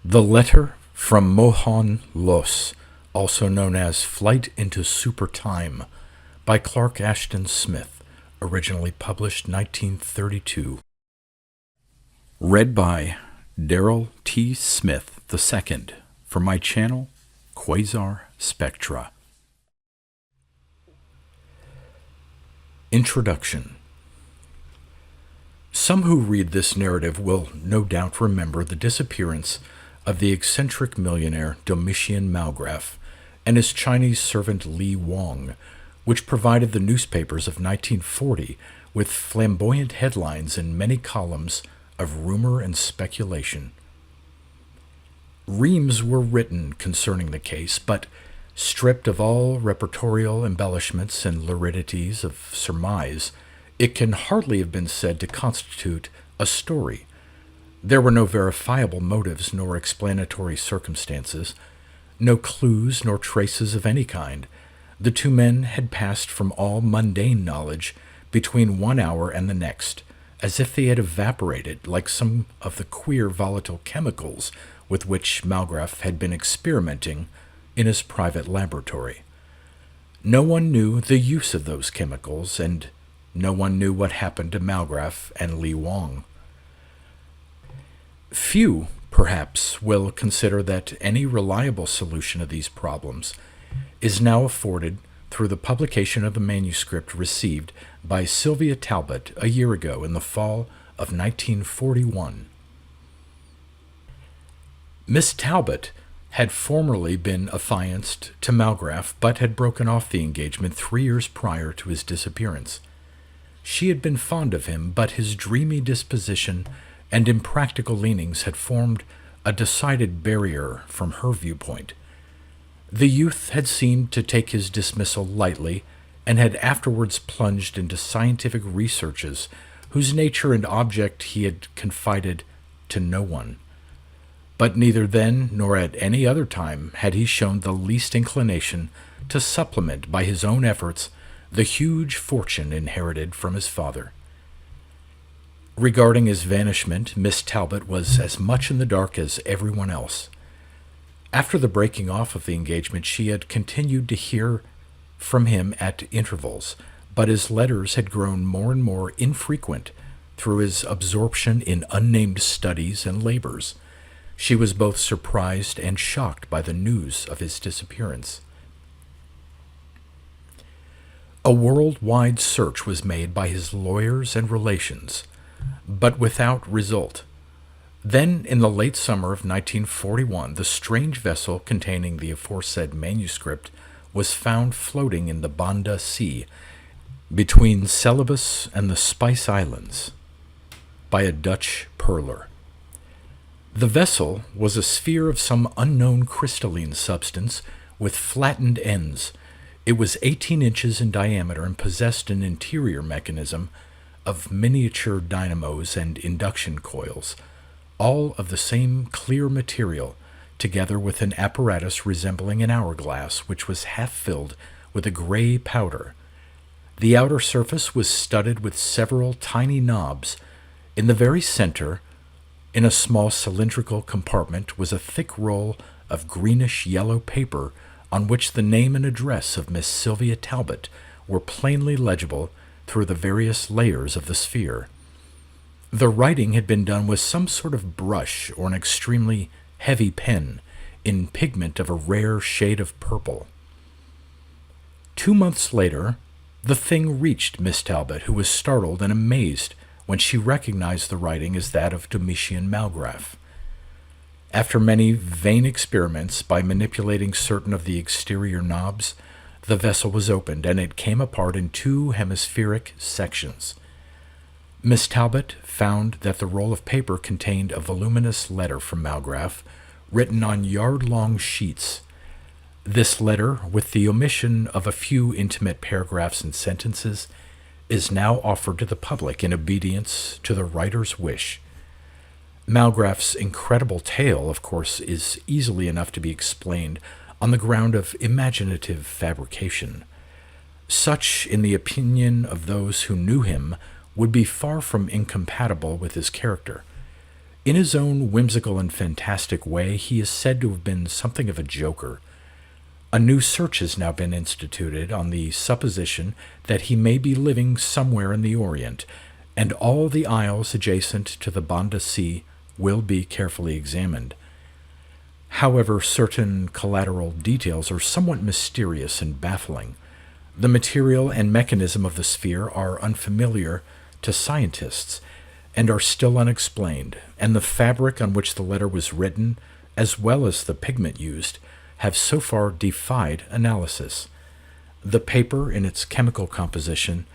The Letter from MOHAUN, Los, also known as Flight into Super Time, by Clark Ashton Smith, originally published 1932. Read by Darrell T. Smith II for my channel, Quasar Spectra. Introduction. Some who read this narrative will no doubt remember the disappearance of the eccentric millionaire Domitian Malgraf and his Chinese servant Li Wang, which provided the newspapers of 1940 with flamboyant headlines and many columns of rumor and speculation. Reams were written concerning the case, but stripped of all reportorial embellishments and luridities of surmise, it can hardly have been said to constitute a story. There were no verifiable motives nor explanatory circumstances, no clues nor traces of any kind. The two men had passed from all mundane knowledge between 1 hour and the next, as if they had evaporated like some of the queer volatile chemicals with which Malgraf had been experimenting in his private laboratory. No one knew the use of those chemicals, and no one knew what happened to Malgraf and Li Wang. Few, perhaps, will consider that any reliable solution of these problems is now afforded through the publication of the manuscript received by Sylvia Talbot a year ago in the fall of 1941. Miss Talbot had formerly been affianced to Malgraf, but had broken off the engagement 3 years prior to his disappearance. She had been fond of him, but his dreamy disposition and impractical leanings had formed a decided barrier from her viewpoint. The youth had seemed to take his dismissal lightly, and had afterwards plunged into scientific researches whose nature and object he had confided to no one. But neither then nor at any other time had he shown the least inclination to supplement by his own efforts the huge fortune inherited from his father. Regarding his vanishment, Miss Talbot was as much in the dark as everyone else. After the breaking off of the engagement, she had continued to hear from him at intervals, but his letters had grown more and more infrequent through his absorption in unnamed studies and labors. She was both surprised and shocked by the news of his disappearance. A worldwide search was made by his lawyers and relations, but without result. Then, in the late summer of 1941, the strange vessel containing the aforesaid manuscript was found floating in the Banda Sea between Celebes and the Spice Islands by a Dutch pearler. The vessel was a sphere of some unknown crystalline substance with flattened ends. It was 18 inches in diameter and possessed an interior mechanism of miniature dynamos and induction coils, all of the same clear material, together with an apparatus resembling an hourglass which was half filled with a gray powder. The outer surface was studded with several tiny knobs. In the very center, in a small cylindrical compartment, was a thick roll of greenish-yellow paper on which the name and address of Miss Sylvia Talbot were plainly legible through the various layers of the sphere. The writing had been done with some sort of brush or an extremely heavy pen in pigment of a rare shade of purple. 2 months later, the thing reached Miss Talbot, who was startled and amazed when she recognized the writing as that of Domitian Malgraf. After many vain experiments by manipulating certain of the exterior knobs, the vessel was opened, and it came apart in 2 hemispheric sections. Miss Talbot found that the roll of paper contained a voluminous letter from Malgraf, written on yard-long sheets. This letter, with the omission of a few intimate paragraphs and sentences, is now offered to the public in obedience to the writer's wish. Malgraf's incredible tale, of course, is easily enough to be explained on the ground of imaginative fabrication. Such, in the opinion of those who knew him, would be far from incompatible with his character. In his own whimsical and fantastic way, he is said to have been something of a joker. A new search has now been instituted on the supposition that he may be living somewhere in the Orient, and all the isles adjacent to the Banda Sea will be carefully examined. However, certain collateral details are somewhat mysterious and baffling. The material and mechanism of the sphere are unfamiliar to scientists and are still unexplained, and the fabric on which the letter was written, as well as the pigment used, have so far defied analysis. The paper, in its chemical composition,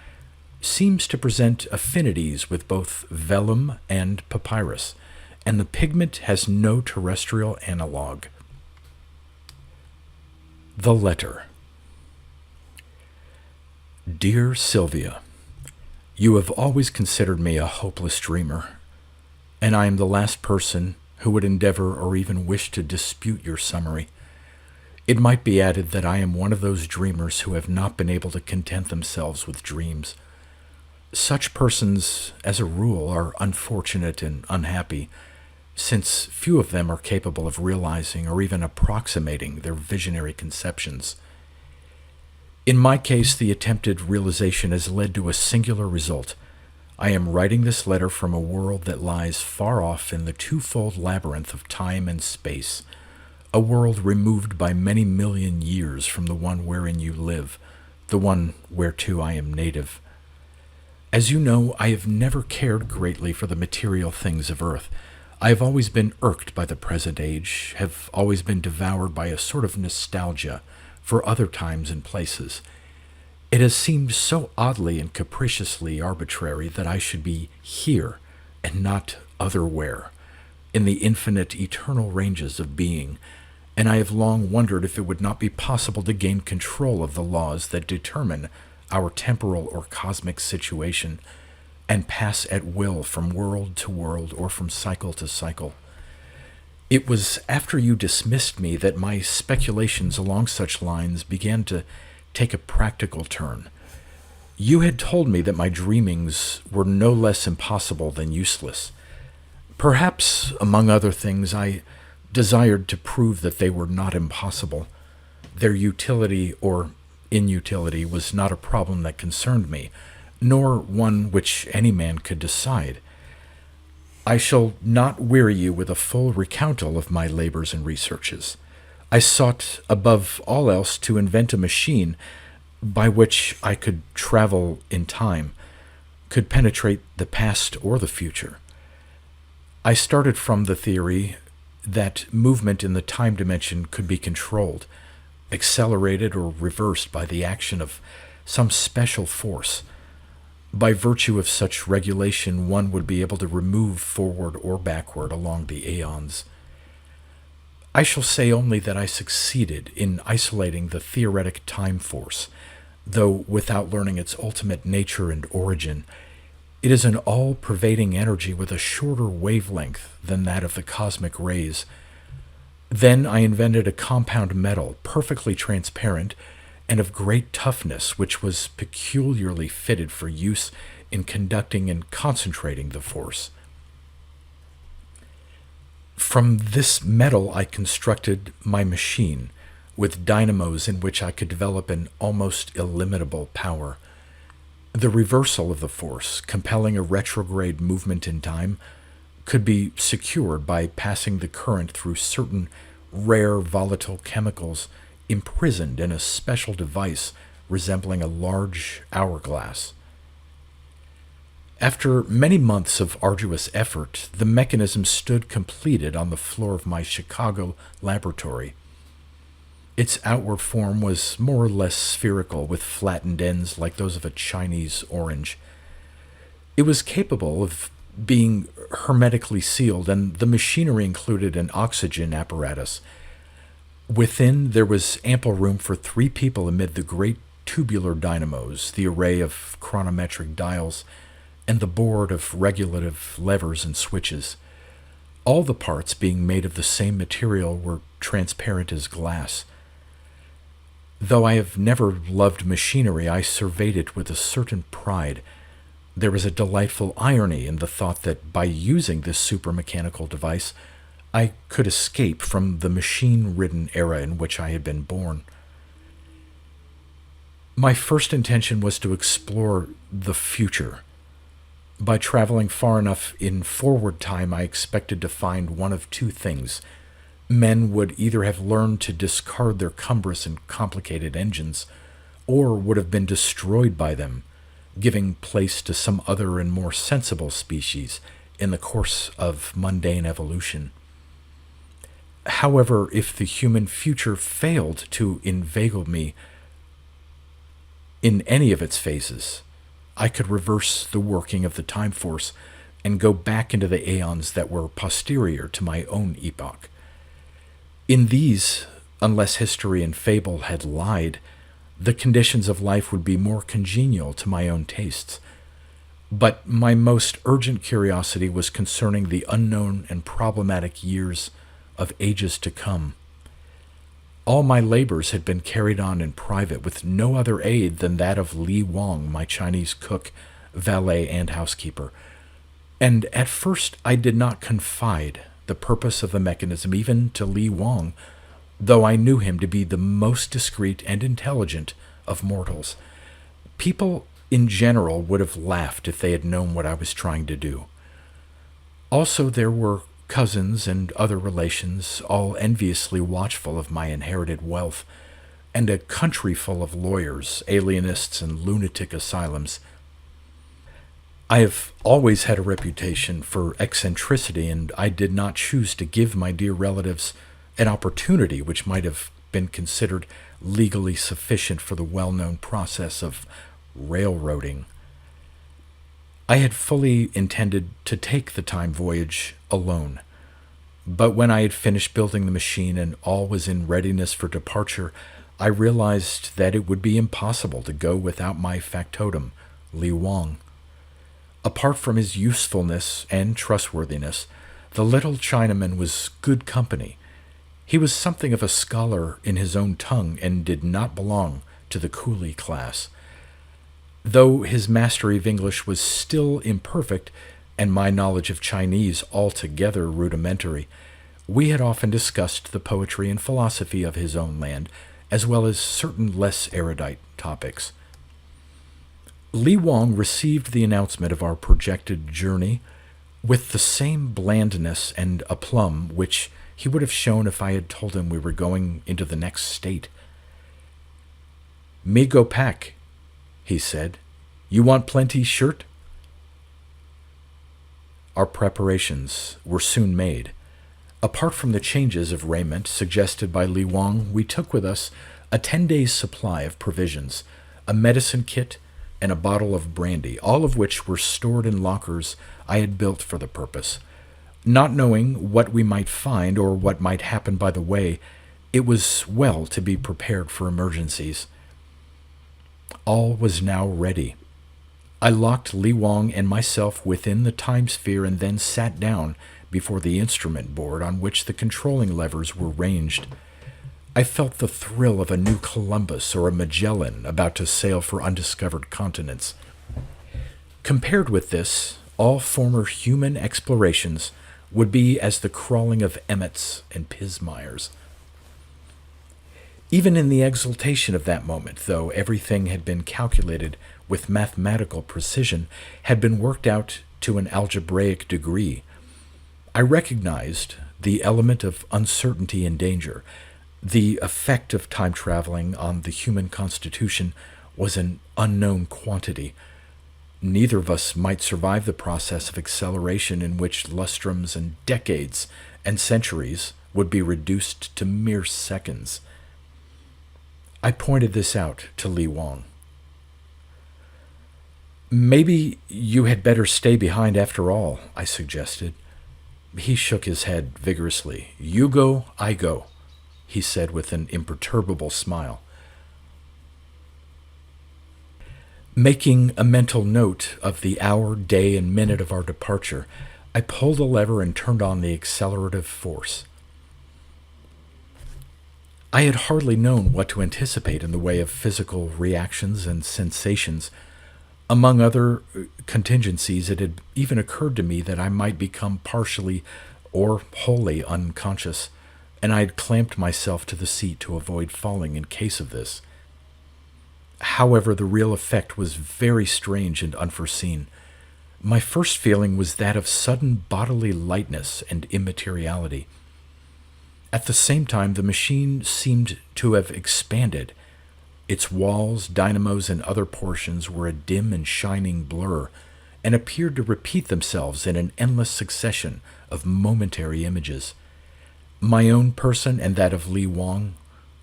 seems to present affinities with both vellum and papyrus, and the pigment has no terrestrial analog. The letter. Dear Sylvia, you have always considered me a hopeless dreamer, and I am the last person who would endeavor or even wish to dispute your summary. It might be added that I am one of those dreamers who have not been able to content themselves with dreams. Such persons, as a rule, are unfortunate and unhappy, since few of them are capable of realizing or even approximating their visionary conceptions. In my case, the attempted realization has led to a singular result. I am writing this letter from a world that lies far off in the twofold labyrinth of time and space, a world removed by many million years from the one wherein you live, the one whereto I am native. As you know, I have never cared greatly for the material things of earth. I have always been irked by the present age, have always been devoured by a sort of nostalgia for other times and places. It has seemed so oddly and capriciously arbitrary that I should be here and not otherwhere, in the infinite eternal ranges of being, and I have long wondered if it would not be possible to gain control of the laws that determine our temporal or cosmic situation, and pass at will from world to world or from cycle to cycle. It was after you dismissed me that my speculations along such lines began to take a practical turn. You had told me that my dreamings were no less impossible than useless. Perhaps, among other things, I desired to prove that they were not impossible. Their utility or inutility was not a problem that concerned me, nor one which any man could decide. I shall not weary you with a full recountal of my labors and researches. I sought, above all else, to invent a machine by which I could travel in time, could penetrate the past or the future. I started from the theory that movement in the time dimension could be controlled, accelerated or reversed by the action of some special force. By virtue of such regulation, one would be able to remove forward or backward along the aeons. I shall say only that I succeeded in isolating the theoretic time force, though without learning its ultimate nature and origin. It is an all-pervading energy with a shorter wavelength than that of the cosmic rays. Then I invented a compound metal, perfectly transparent, and of great toughness, which was peculiarly fitted for use in conducting and concentrating the force. From this metal I constructed my machine, with dynamos in which I could develop an almost illimitable power. The reversal of the force, compelling a retrograde movement in time, could be secured by passing the current through certain rare volatile chemicals imprisoned in a special device resembling a large hourglass. After many months of arduous effort, the mechanism stood completed on the floor of my Chicago laboratory. Its outward form was more or less spherical, with flattened ends like those of a Chinese orange. It was capable of being hermetically sealed, and the machinery included an oxygen apparatus. Within, there was ample room for 3 people amid the great tubular dynamos, the array of chronometric dials, and the board of regulative levers and switches. All the parts, being made of the same material, were transparent as glass. Though I have never loved machinery, I surveyed it with a certain pride. There was a delightful irony in the thought that by using this supermechanical device, I could escape from the machine-ridden era in which I had been born. My first intention was to explore the future. By traveling far enough in forward time, I expected to find one of two things. Men would either have learned to discard their cumbrous and complicated engines, or would have been destroyed by them, giving place to some other and more sensible species in the course of mundane evolution. However, if the human future failed to inveigle me in any of its phases, I could reverse the working of the time force and go back into the aeons that were posterior to my own epoch. In these, unless history and fable had lied, the conditions of life would be more congenial to my own tastes. But my most urgent curiosity was concerning the unknown and problematic years of ages to come. All my labors had been carried on in private with no other aid than that of Li Wang, my Chinese cook, valet, and housekeeper. And at first I did not confide the purpose of the mechanism even to Li Wang, though I knew him to be the most discreet and intelligent of mortals. People in general would have laughed if they had known what I was trying to do. Also, there were cousins and other relations, all enviously watchful of my inherited wealth, and a country full of lawyers, alienists, and lunatic asylums. I have always had a reputation for eccentricity, and I did not choose to give my dear relatives an opportunity which might have been considered legally sufficient for the well-known process of railroading. I had fully intended to take the time voyage alone, but when I had finished building the machine and all was in readiness for departure, I realized that it would be impossible to go without my factotum, Li Wang. Apart from his usefulness and trustworthiness, the little Chinaman was good company. He was something of a scholar in his own tongue and did not belong to the coolie class. Though his mastery of English was still imperfect, and my knowledge of Chinese altogether rudimentary, we had often discussed the poetry and philosophy of his own land, as well as certain less erudite topics. Li Wang received the announcement of our projected journey with the same blandness and aplomb which he would have shown if I had told him we were going into the next state. "Me go pack," he said. "You want plenty shirt?" Our preparations were soon made. Apart from the changes of raiment suggested by Li Wang, we took with us a 10 days' supply of provisions, a medicine kit, and a bottle of brandy, all of which were stored in lockers I had built for the purpose. Not knowing what we might find or what might happen by the way, it was well to be prepared for emergencies. All was now ready. I locked Li Wang and myself within the time sphere and then sat down before the instrument board on which the controlling levers were ranged. I felt the thrill of a new Columbus or a Magellan about to sail for undiscovered continents. Compared with this, all former human explorations would be as the crawling of emmets and pismires. Even in the exultation of that moment, though everything had been calculated with mathematical precision, had been worked out to an algebraic degree, I recognized the element of uncertainty and danger. The effect of time traveling on the human constitution was an unknown quantity. Neither of us might survive the process of acceleration in which lustrums and decades and centuries would be reduced to mere seconds. I pointed this out to Li Wang. "Maybe you had better stay behind after all," I suggested. He shook his head vigorously. "You go, I go," he said with an imperturbable smile. Making a mental note of the hour, day, and minute of our departure, I pulled a lever and turned on the accelerative force. I had hardly known what to anticipate in the way of physical reactions and sensations Among other contingencies, it had even occurred to me that I might become partially or wholly unconscious, and I had clamped myself to the seat to avoid falling in case of this. However, the real effect was very strange and unforeseen. My first feeling was that of sudden bodily lightness and immateriality. At the same time, the machine seemed to have expanded. Its walls, dynamos, and other portions were a dim and shining blur, and appeared to repeat themselves in an endless succession of momentary images. My own person and that of Li Wang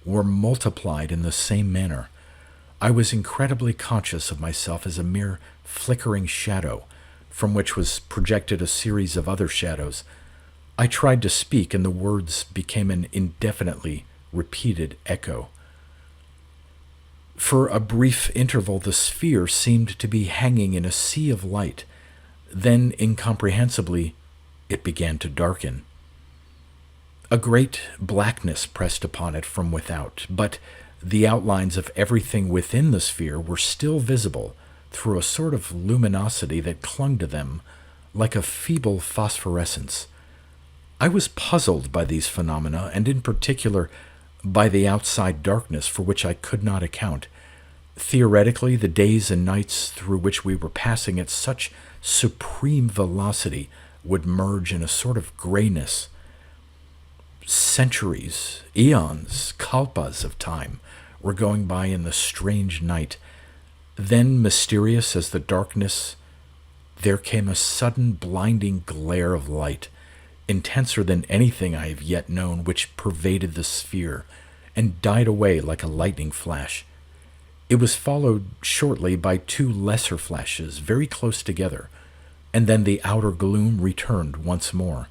were multiplied in the same manner. I was incredibly conscious of myself as a mere flickering shadow, from which was projected a series of other shadows. I tried to speak, and the words became an indefinitely repeated echo. For a brief interval, the sphere seemed to be hanging in a sea of light. Then, incomprehensibly, it began to darken. A great blackness pressed upon it from without, but the outlines of everything within the sphere were still visible through a sort of luminosity that clung to them like a feeble phosphorescence. I was puzzled by these phenomena, and in particular by the outside darkness for which I could not account. Theoretically, the days and nights through which we were passing at such supreme velocity would merge in a sort of grayness. Centuries, eons, kalpas of time were going by in the strange night. Then, mysterious as the darkness, there came a sudden blinding glare of light, intenser than anything I have yet known, which pervaded the sphere and died away like a lightning flash. It was followed shortly by two lesser flashes very close together, and then the outer gloom returned once more.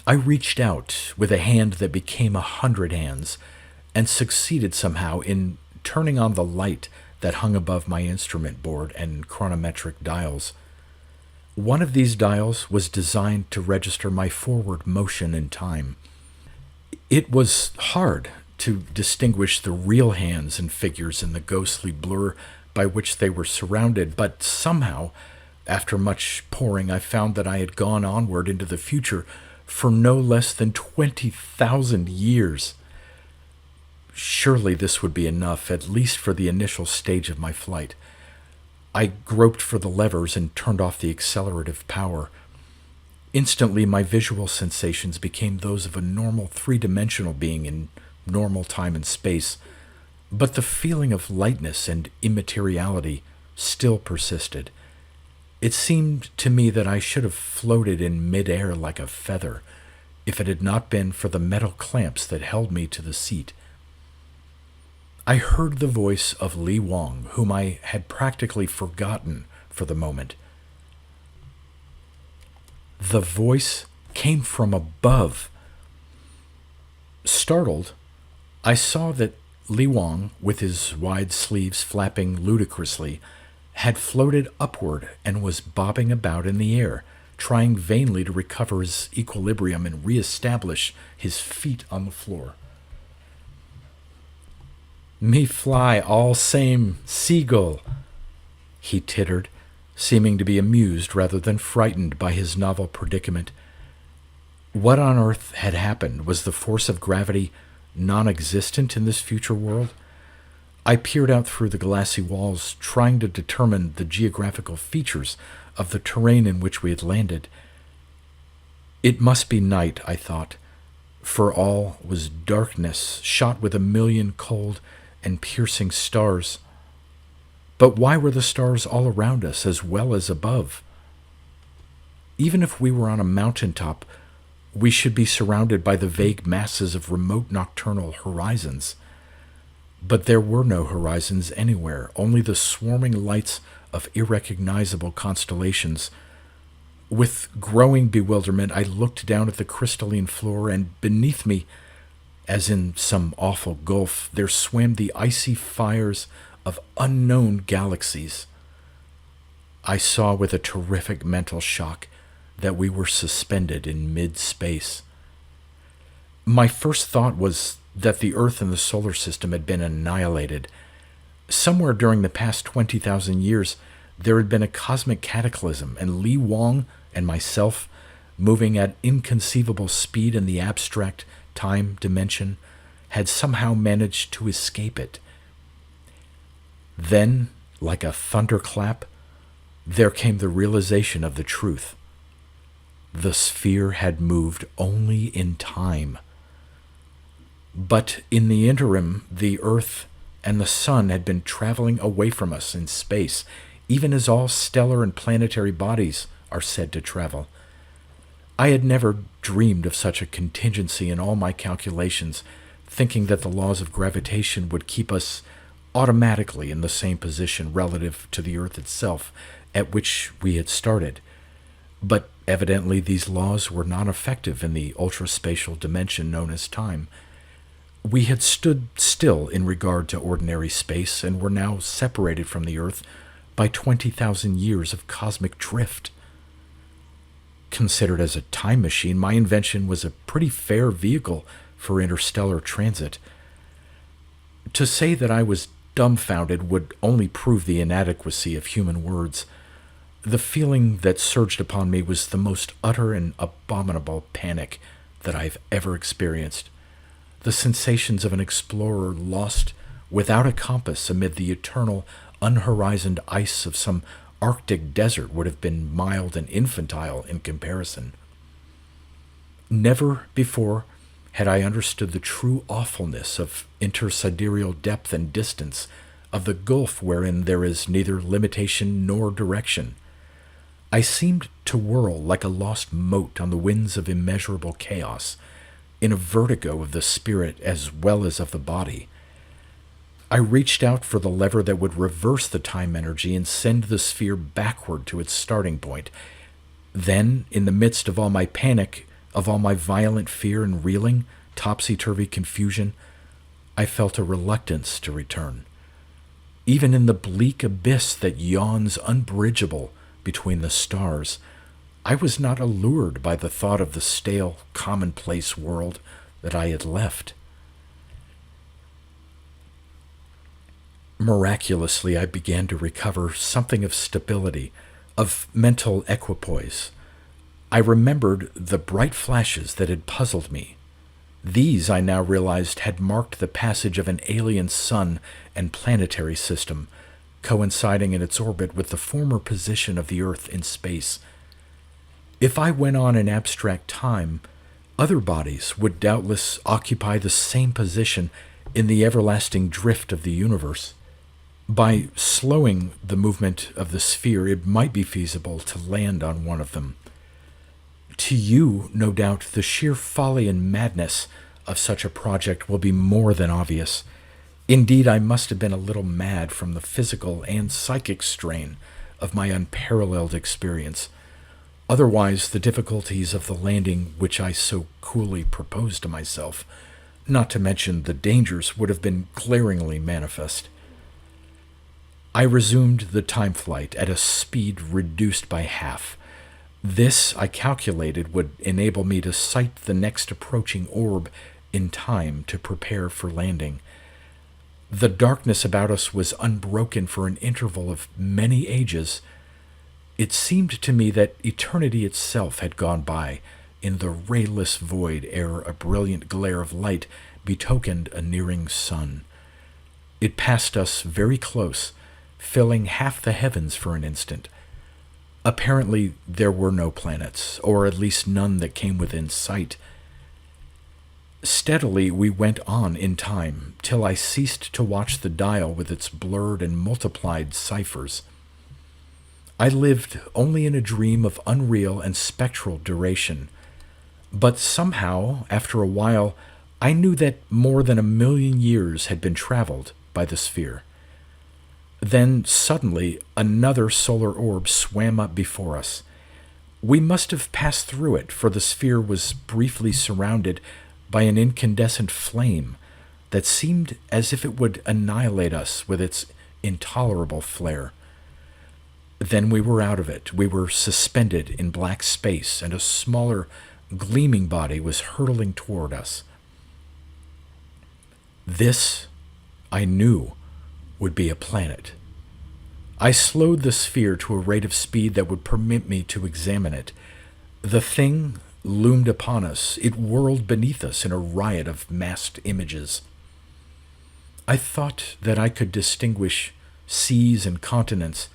I reached out with a hand that became 100 hands, and succeeded somehow in turning on the light that hung above my instrument board and chronometric dials. One of these dials was designed to register my forward motion in time. It was hard to distinguish the real hands and figures in the ghostly blur by which they were surrounded, but somehow, after much poring, I found that I had gone onward into the future for no less than 20,000 years. Surely this would be enough, at least for the initial stage of my flight. I groped for the levers and turned off the accelerative power. Instantly, my visual sensations became those of a normal three-dimensional being in normal time and space, but the feeling of lightness and immateriality still persisted. It seemed to me that I should have floated in mid-air like a feather, if it had not been for the metal clamps that held me to the seat. I heard the voice of Li Wang, whom I had practically forgotten for the moment. The voice came from above. Startled, I saw that Li Wang, with his wide sleeves flapping ludicrously, had floated upward and was bobbing about in the air, trying vainly to recover his equilibrium and re-establish his feet on the floor. "Me fly all same seagull," he tittered, seeming to be amused rather than frightened by his novel predicament. What on earth had happened? Was the force of gravity non-existent in this future world? I peered out through the glassy walls, trying to determine the geographical features of the terrain in which we had landed. It must be night, I thought, for all was darkness, shot with a million cold and piercing stars. But why were the stars all around us as well as above? Even if we were on a mountaintop, we should be surrounded by the vague masses of remote nocturnal horizons. But there were no horizons anywhere, only the swarming lights of irrecognizable constellations. With growing bewilderment, I looked down at the crystalline floor, and beneath me, as in some awful gulf, there swam the icy fires of unknown galaxies. I saw with a terrific mental shock that we were suspended in mid-space. My first thought was that the Earth and the solar system had been annihilated. Somewhere during the past 20,000 years, there had been a cosmic cataclysm, and Li Wang and myself, moving at inconceivable speed in the abstract time dimension, had somehow managed to escape it. Then, like a thunderclap, there came the realization of the truth. The sphere had moved only in time. But in the interim, the Earth and the Sun had been traveling away from us in space, even as all stellar and planetary bodies are said to travel. I had never dreamed of such a contingency in all my calculations, thinking that the laws of gravitation would keep us automatically in the same position relative to the Earth itself at which we had started. But evidently these laws were not effective in the ultraspatial dimension known as time. We had stood still in regard to ordinary space and were now separated from the Earth by 20,000 years of cosmic drift. Considered as a time machine, my invention was a pretty fair vehicle for interstellar transit. To say that I was dumbfounded would only prove the inadequacy of human words. The feeling that surged upon me was the most utter and abominable panic that I've ever experienced. The sensations of an explorer lost without a compass amid the eternal, unhorizoned ice of some Arctic desert would have been mild and infantile in comparison. Never before had I understood the true awfulness of intersidereal depth and distance, of the gulf wherein there is neither limitation nor direction. I seemed to whirl like a lost mote on the winds of immeasurable chaos, in a vertigo of the spirit as well as of the body. I reached out for the lever that would reverse the time energy and send the sphere backward to its starting point. Then, in the midst of all my panic, of all my violent fear and reeling, topsy-turvy confusion, I felt a reluctance to return. Even in the bleak abyss that yawns unbridgeable between the stars, I was not allured by the thought of the stale, commonplace world that I had left. Miraculously, I began to recover something of stability, of mental equipoise. I remembered the bright flashes that had puzzled me. These, I now realized, had marked the passage of an alien sun and planetary system, coinciding in its orbit with the former position of the Earth in space. If I went on in abstract time, other bodies would doubtless occupy the same position in the everlasting drift of the universe. By slowing the movement of the sphere, it might be feasible to land on one of them. To you, no doubt, the sheer folly and madness of such a project will be more than obvious. Indeed, I must have been a little mad from the physical and psychic strain of my unparalleled experience. Otherwise, the difficulties of the landing which I so coolly proposed to myself, not to mention the dangers, would have been glaringly manifest. I resumed the time flight at a speed reduced by half. This, I calculated, would enable me to sight the next approaching orb in time to prepare for landing. The darkness about us was unbroken for an interval of many ages. It seemed to me that eternity itself had gone by in the rayless void ere a brilliant glare of light betokened a nearing sun. It passed us very close, filling half the heavens for an instant. Apparently there were no planets, or at least none that came within sight. Steadily we went on in time, till I ceased to watch the dial with its blurred and multiplied ciphers. I lived only in a dream of unreal and spectral duration. But somehow, after a while, I knew that more than 1,000,000 years had been traveled by the sphere. Then suddenly another solar orb swam up before us. We must have passed through it, for the sphere was briefly surrounded by an incandescent flame that seemed as if it would annihilate us with its intolerable flare. Then we were out of it. We were suspended in black space, and a smaller, gleaming body was hurtling toward us. This, I knew, would be a planet. I slowed the sphere to a rate of speed that would permit me to examine it. The thing loomed upon us. It whirled beneath us in a riot of massed images. I thought that I could distinguish seas and continents,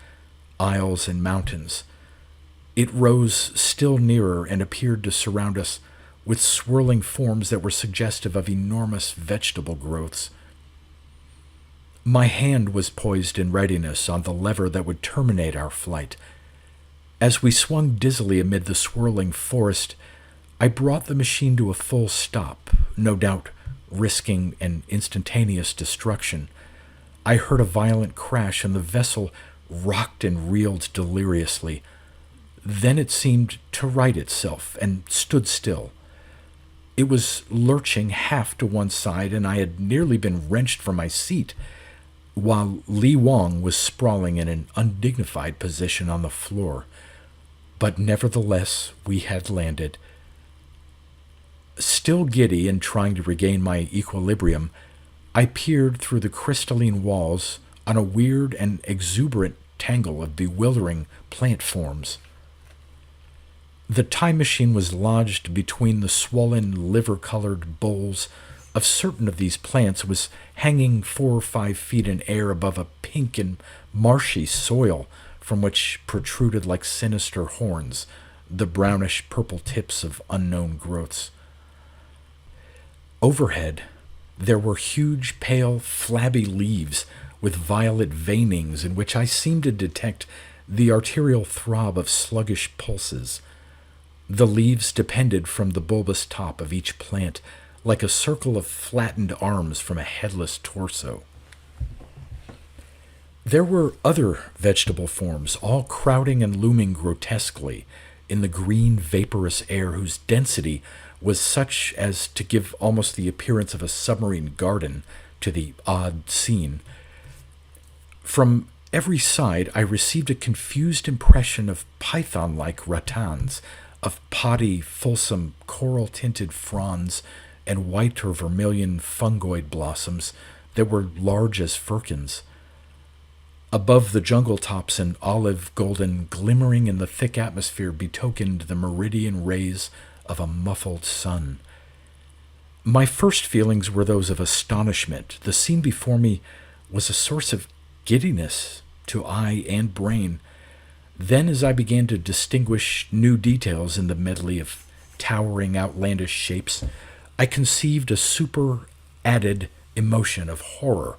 isles and mountains. It rose still nearer and appeared to surround us with swirling forms that were suggestive of enormous vegetable growths. My hand was poised in readiness on the lever that would terminate our flight. As we swung dizzily amid the swirling forest, I brought the machine to a full stop, no doubt risking an instantaneous destruction. I heard a violent crash, and the vessel rocked and reeled deliriously. Then it seemed to right itself and stood still. It was lurching half to one side, and I had nearly been wrenched from my seat, while Li Wang was sprawling in an undignified position on the floor. But nevertheless, we had landed. Still giddy and trying to regain my equilibrium, I peered through the crystalline walls on a weird and exuberant tangle of bewildering plant forms. The time machine was lodged between the swollen, liver-colored bowls of certain of these plants, was hanging 4 or 5 feet in air above a pink and marshy soil from which protruded like sinister horns the brownish-purple tips of unknown growths. Overhead, there were huge, pale, flabby leaves with violet veinings in which I seemed to detect the arterial throb of sluggish pulses. The leaves depended from the bulbous top of each plant like a circle of flattened arms from a headless torso. There were other vegetable forms, all crowding and looming grotesquely in the green, vaporous air whose density was such as to give almost the appearance of a submarine garden to the odd scene. From every side I received a confused impression of python-like rattans, of potty, fulsome, coral-tinted fronds, and white or vermilion fungoid blossoms that were large as firkins. Above the jungle tops, an olive golden glimmering in the thick atmosphere betokened the meridian rays of a muffled sun. My first feelings were those of astonishment. The scene before me was a source of giddiness to eye and brain. Then, as I began to distinguish new details in the medley of towering, outlandish shapes, I conceived a super-added emotion of horror,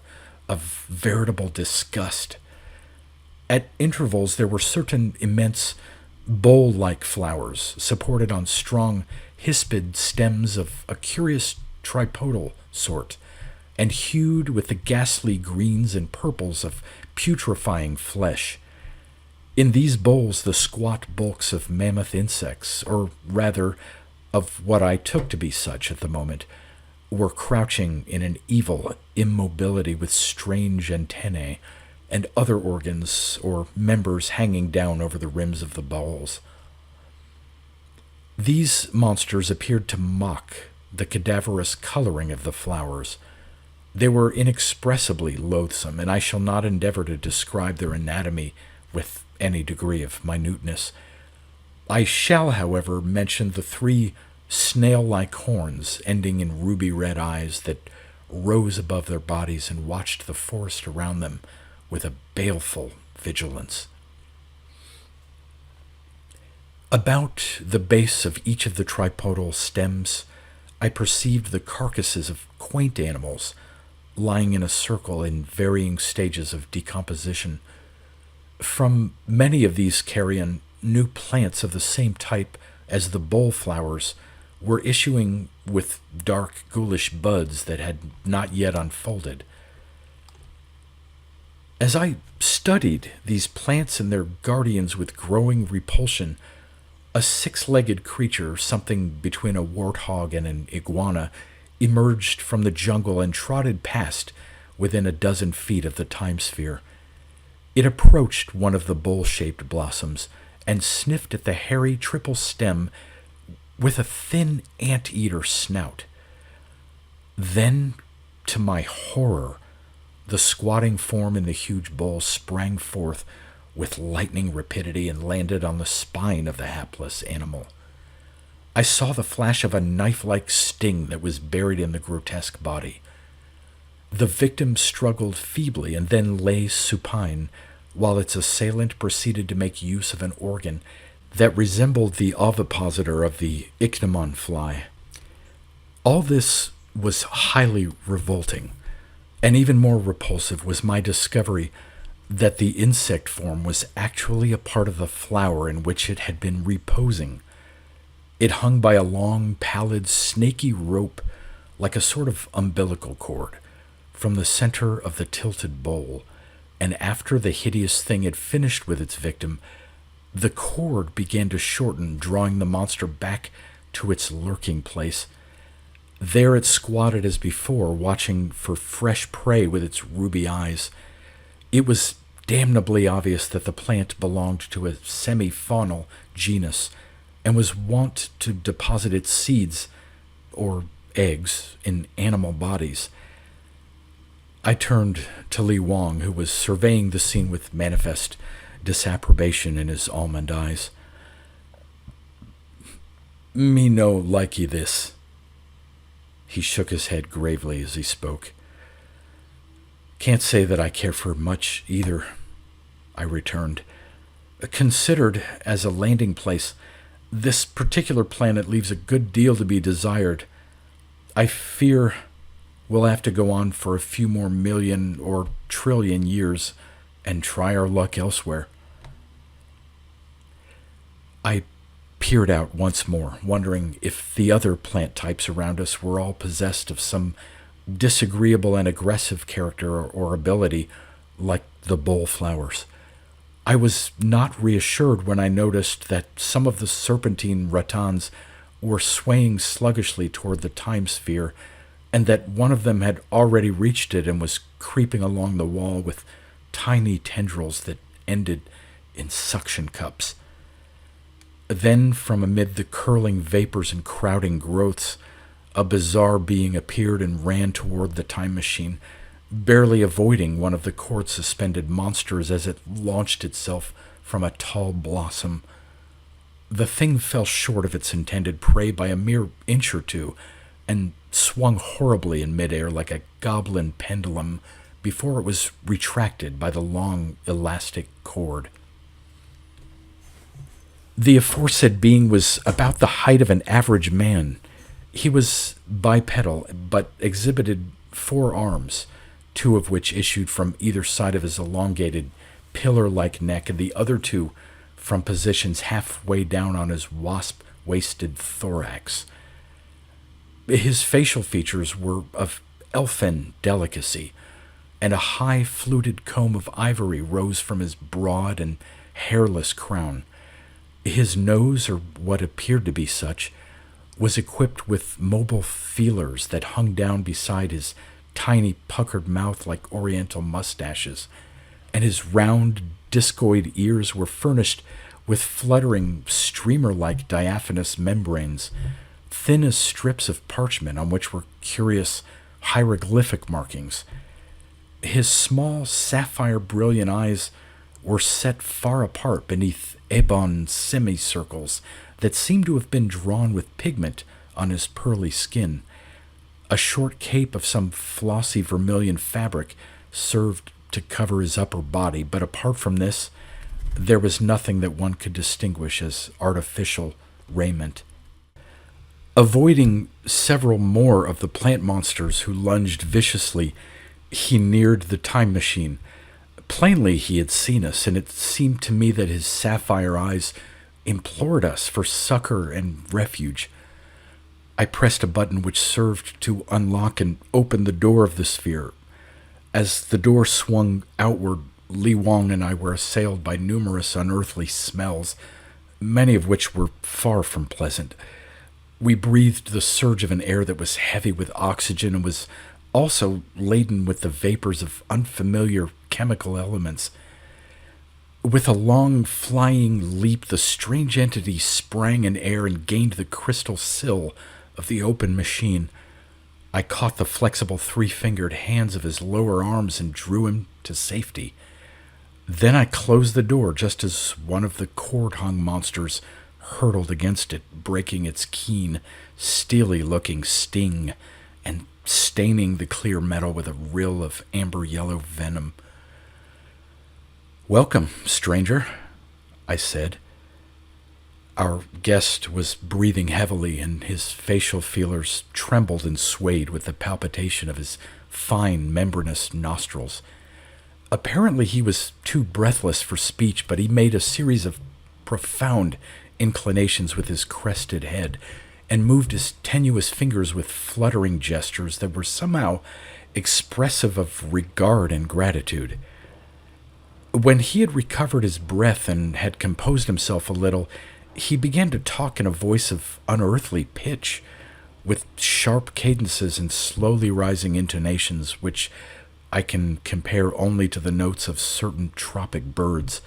of veritable disgust. At intervals, there were certain immense bowl-like flowers supported on strong, hispid stems of a curious tripodal sort, and hued with the ghastly greens and purples of putrefying flesh. In these bowls, the squat bulks of mammoth insects, or rather, of what I took to be such at the moment, were crouching in an evil immobility with strange antennae and other organs or members hanging down over the rims of the bowls. These monsters appeared to mock the cadaverous coloring of the flowers. They were inexpressibly loathsome, and I shall not endeavor to describe their anatomy with any degree of minuteness. I shall, however, mention the 3 snail-like horns ending in ruby-red eyes that rose above their bodies and watched the forest around them with a baleful vigilance. About the base of each of the tripodal stems, I perceived the carcasses of quaint animals lying in a circle in varying stages of decomposition. From many of these carrion, new plants of the same type as the bowl flowers were issuing with dark, ghoulish buds that had not yet unfolded. As I studied these plants and their guardians with growing repulsion, a 6-legged creature, something between a warthog and an iguana, emerged from the jungle and trotted past within a dozen feet of the time sphere. It approached one of the bowl-shaped blossoms and sniffed at the hairy triple stem with a thin anteater snout. Then, to my horror, The squatting form in the huge bowl sprang forth with lightning rapidity and landed on the spine of the hapless animal. I saw the flash of a knife-like sting that was buried in the grotesque body. The victim struggled feebly and then lay supine, while its assailant proceeded to make use of an organ that resembled the ovipositor of the ichneumon fly. All this was highly revolting, and even more repulsive was my discovery that the insect form was actually a part of the flower in which it had been reposing. It hung by a long, pallid, snaky rope, like a sort of umbilical cord, from the center of the tilted bowl, and after the hideous thing had finished with its victim, the cord began to shorten, drawing the monster back to its lurking place. There it squatted as before, watching for fresh prey with its ruby eyes. It was damnably obvious that the plant belonged to a semi-faunal genus, and was wont to deposit its seeds, or eggs, in animal bodies. I turned to Li Wang, who was surveying the scene with manifest disapprobation in his almond eyes. "Me no likey this." He shook his head gravely as he spoke. "Can't say that I care for much either," I returned. "Considered as a landing place, this particular planet leaves a good deal to be desired. I fear we'll have to go on for a few more million or trillion years and try our luck elsewhere." I peered out once more, wondering if the other plant types around us were all possessed of some disagreeable and aggressive character or ability, like the bowl flowers. I was not reassured when I noticed that some of the serpentine rattans were swaying sluggishly toward the time sphere, and that one of them had already reached it and was creeping along the wall with tiny tendrils that ended in suction cups. Then, from amid the curling vapors and crowding growths, a bizarre being appeared and ran toward the time machine, barely avoiding one of the cord-suspended monsters as it launched itself from a tall blossom. The thing fell short of its intended prey by a mere inch or two, and swung horribly in midair like a goblin pendulum before it was retracted by the long, elastic cord. The aforesaid being was about the height of an average man. He was bipedal, but exhibited 4 arms, 2 of which issued from either side of his elongated, pillar-like neck, and the other 2 from positions halfway down on his wasp-waisted thorax. His facial features were of elfin delicacy, and a high fluted comb of ivory rose from his broad and hairless crown. His nose, or what appeared to be such, was equipped with mobile feelers that hung down beside his tiny puckered mouth like oriental mustaches, and his round, discoid ears were furnished with fluttering, streamer-like diaphanous membranes, thin as strips of parchment on which were curious hieroglyphic markings. His small, sapphire-brilliant eyes were set far apart beneath ebon semicircles that seemed to have been drawn with pigment on his pearly skin. A short cape of some flossy vermilion fabric served to cover his upper body, but apart from this, there was nothing that one could distinguish as artificial raiment. Avoiding several more of the plant monsters who lunged viciously, he neared the time machine. Plainly he had seen us, and it seemed to me that his sapphire eyes implored us for succor and refuge. I pressed a button which served to unlock and open the door of the sphere. As the door swung outward, Li Wang and I were assailed by numerous unearthly smells, many of which were far from pleasant. We breathed the surge of an air that was heavy with oxygen and was also laden with the vapors of unfamiliar chemical elements. With a long flying leap, the strange entity sprang in air and gained the crystal sill of the open machine. I caught the flexible three-fingered hands of his lower arms and drew him to safety. Then I closed the door just as one of the cord-hung monsters hurtled against it, breaking its keen, steely-looking sting and staining the clear metal with a rill of amber-yellow venom. "Welcome, stranger," I said. Our guest was breathing heavily, and his facial feelers trembled and swayed with the palpitation of his fine, membranous nostrils. Apparently he was too breathless for speech, but he made a series of profound inclinations with his crested head, and moved his tenuous fingers with fluttering gestures that were somehow expressive of regard and gratitude. When he had recovered his breath and had composed himself a little, he began to talk in a voice of unearthly pitch, with sharp cadences and slowly rising intonations which I can compare only to the notes of certain tropic birds.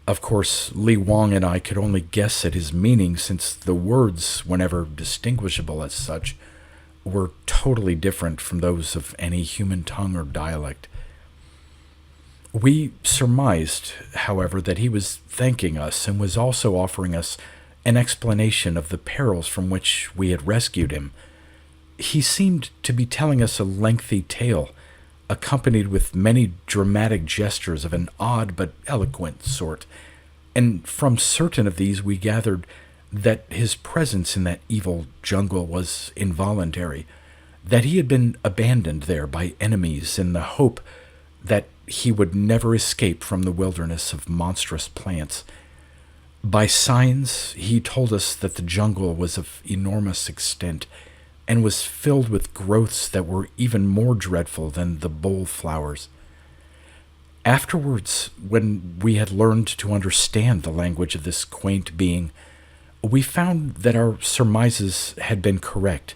Of course, Li Wang and I could only guess at his meaning, since the words, whenever distinguishable as such, were totally different from those of any human tongue or dialect. We surmised, however, that he was thanking us and was also offering us an explanation of the perils from which we had rescued him. He seemed to be telling us a lengthy tale, accompanied with many dramatic gestures of an odd but eloquent sort, and from certain of these we gathered that his presence in that evil jungle was involuntary, that he had been abandoned there by enemies in the hope that he would never escape from the wilderness of monstrous plants. By signs, he told us that the jungle was of enormous extent, and was filled with growths that were even more dreadful than the bull flowers. Afterwards, when we had learned to understand the language of this quaint being, we found that our surmises had been correct,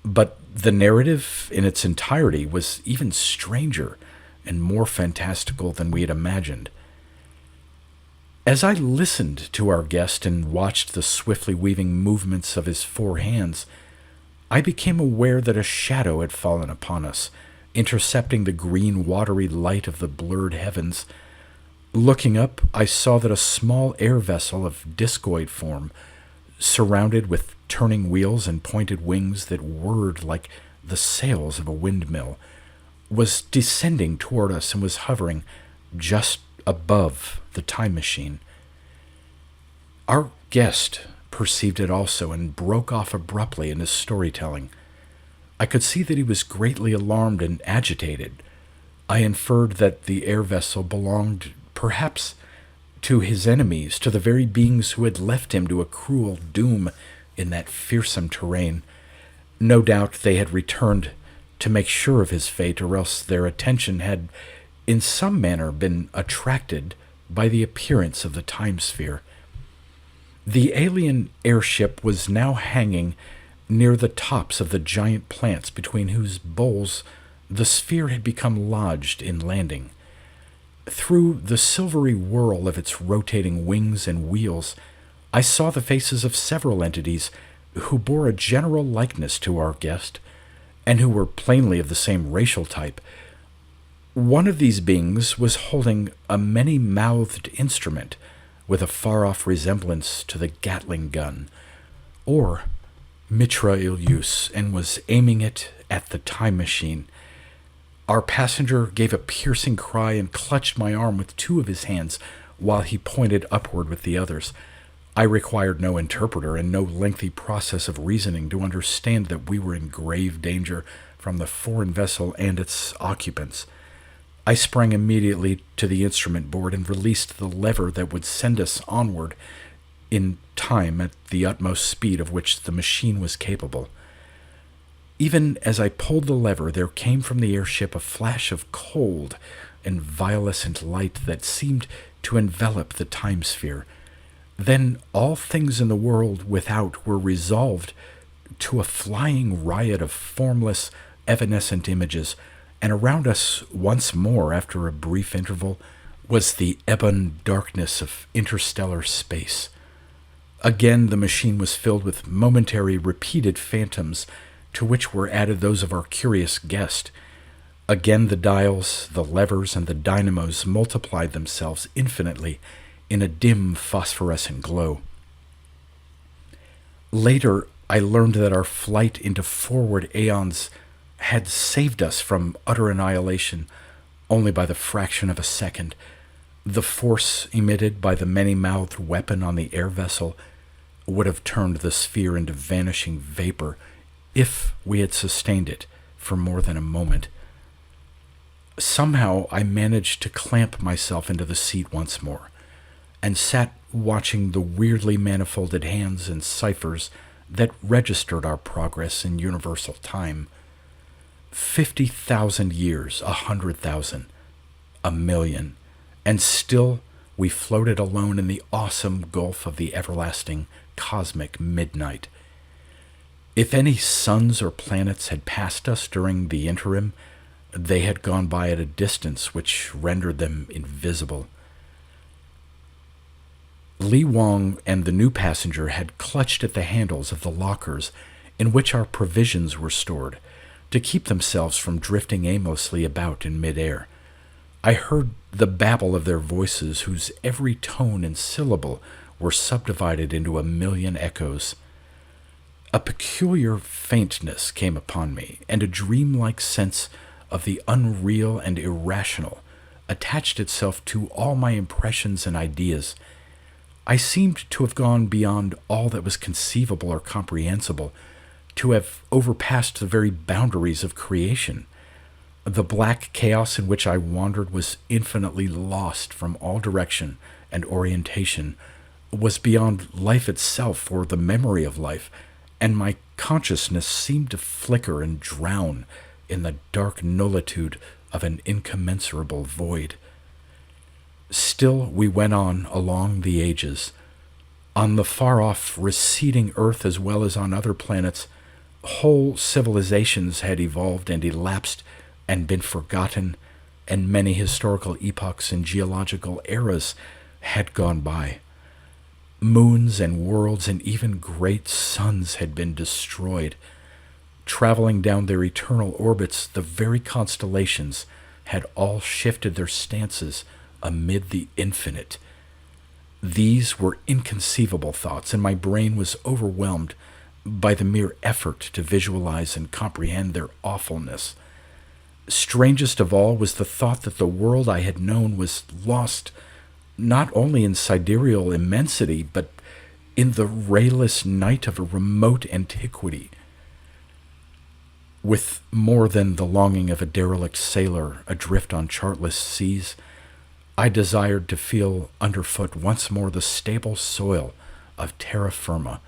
but the narrative in its entirety was even stranger and more fantastical than we had imagined. As I listened to our guest and watched the swiftly weaving movements of his four hands, I became aware that a shadow had fallen upon us, intercepting the green, watery light of the blurred heavens. Looking up, I saw that a small air vessel of discoid form, surrounded with turning wheels and pointed wings that whirred like the sails of a windmill, was descending toward us and was hovering just above the time machine. Our guest perceived it also and broke off abruptly in his storytelling. I could see that he was greatly alarmed and agitated. I inferred that the air vessel belonged, perhaps, to his enemies, to the very beings who had left him to a cruel doom in that fearsome terrain. No doubt they had returned to make sure of his fate, or else their attention had in some manner been attracted by the appearance of the time sphere. The alien airship was now hanging near the tops of the giant plants between whose boles the sphere had become lodged in landing. Through the silvery whirl of its rotating wings and wheels, I saw the faces of several entities who bore a general likeness to our guest, and who were plainly of the same racial type. One of these beings was holding a many-mouthed instrument with a far-off resemblance to the Gatling gun, or mitrailleuse, and was aiming it at the time machine. Our passenger gave a piercing cry and clutched my arm with two of his hands while he pointed upward with the others. I required no interpreter and no lengthy process of reasoning to understand that we were in grave danger from the foreign vessel and its occupants. I sprang immediately to the instrument board and released the lever that would send us onward in time at the utmost speed of which the machine was capable. Even as I pulled the lever, there came from the airship a flash of cold and violescent light that seemed to envelop the time sphere. Then all things in the world without were resolved to a flying riot of formless, evanescent images, and around us once more, after a brief interval, was the ebon darkness of interstellar space. Again the machine was filled with momentary repeated phantoms, to which were added those of our curious guest. Again the dials, the levers, and the dynamos multiplied themselves infinitely in a dim phosphorescent glow. Later, I learned that our flight into forward aeons had saved us from utter annihilation only by the fraction of a second. The force emitted by the many-mouthed weapon on the air vessel would have turned the sphere into vanishing vapor if we had sustained it for more than a moment. Somehow I managed to clamp myself into the seat once more, and sat watching the weirdly manifolded hands and ciphers that registered our progress in universal time. 50,000 years, 100,000, a million, and still we floated alone in the awesome gulf of the everlasting cosmic midnight. If any suns or planets had passed us during the interim, they had gone by at a distance which rendered them invisible. Li Wang and the new passenger had clutched at the handles of the lockers in which our provisions were stored to keep themselves from drifting aimlessly about in midair. I heard the babble of their voices, whose every tone and syllable were subdivided into a million echoes. A peculiar faintness came upon me, and a dreamlike sense of the unreal and irrational attached itself to all my impressions and ideas. I seemed to have gone beyond all that was conceivable or comprehensible, to have overpassed the very boundaries of creation. The black chaos in which I wandered was infinitely lost from all direction and orientation, was beyond life itself or the memory of life, and my consciousness seemed to flicker and drown in the dark nullitude of an incommensurable void. Still we went on along the ages. On the far-off receding Earth as well as on other planets, whole civilizations had evolved and elapsed and been forgotten, and many historical epochs and geological eras had gone by. Moons and worlds and even great suns had been destroyed. Traveling down their eternal orbits, the very constellations had all shifted their stances amid the infinite. These were inconceivable thoughts, and my brain was overwhelmed by the mere effort to visualize and comprehend their awfulness. Strangest of all was the thought that the world I had known was lost not only in sidereal immensity, but in the rayless night of a remote antiquity. With more than the longing of a derelict sailor adrift on chartless seas, I desired to feel underfoot once more the stable soil of terra firma,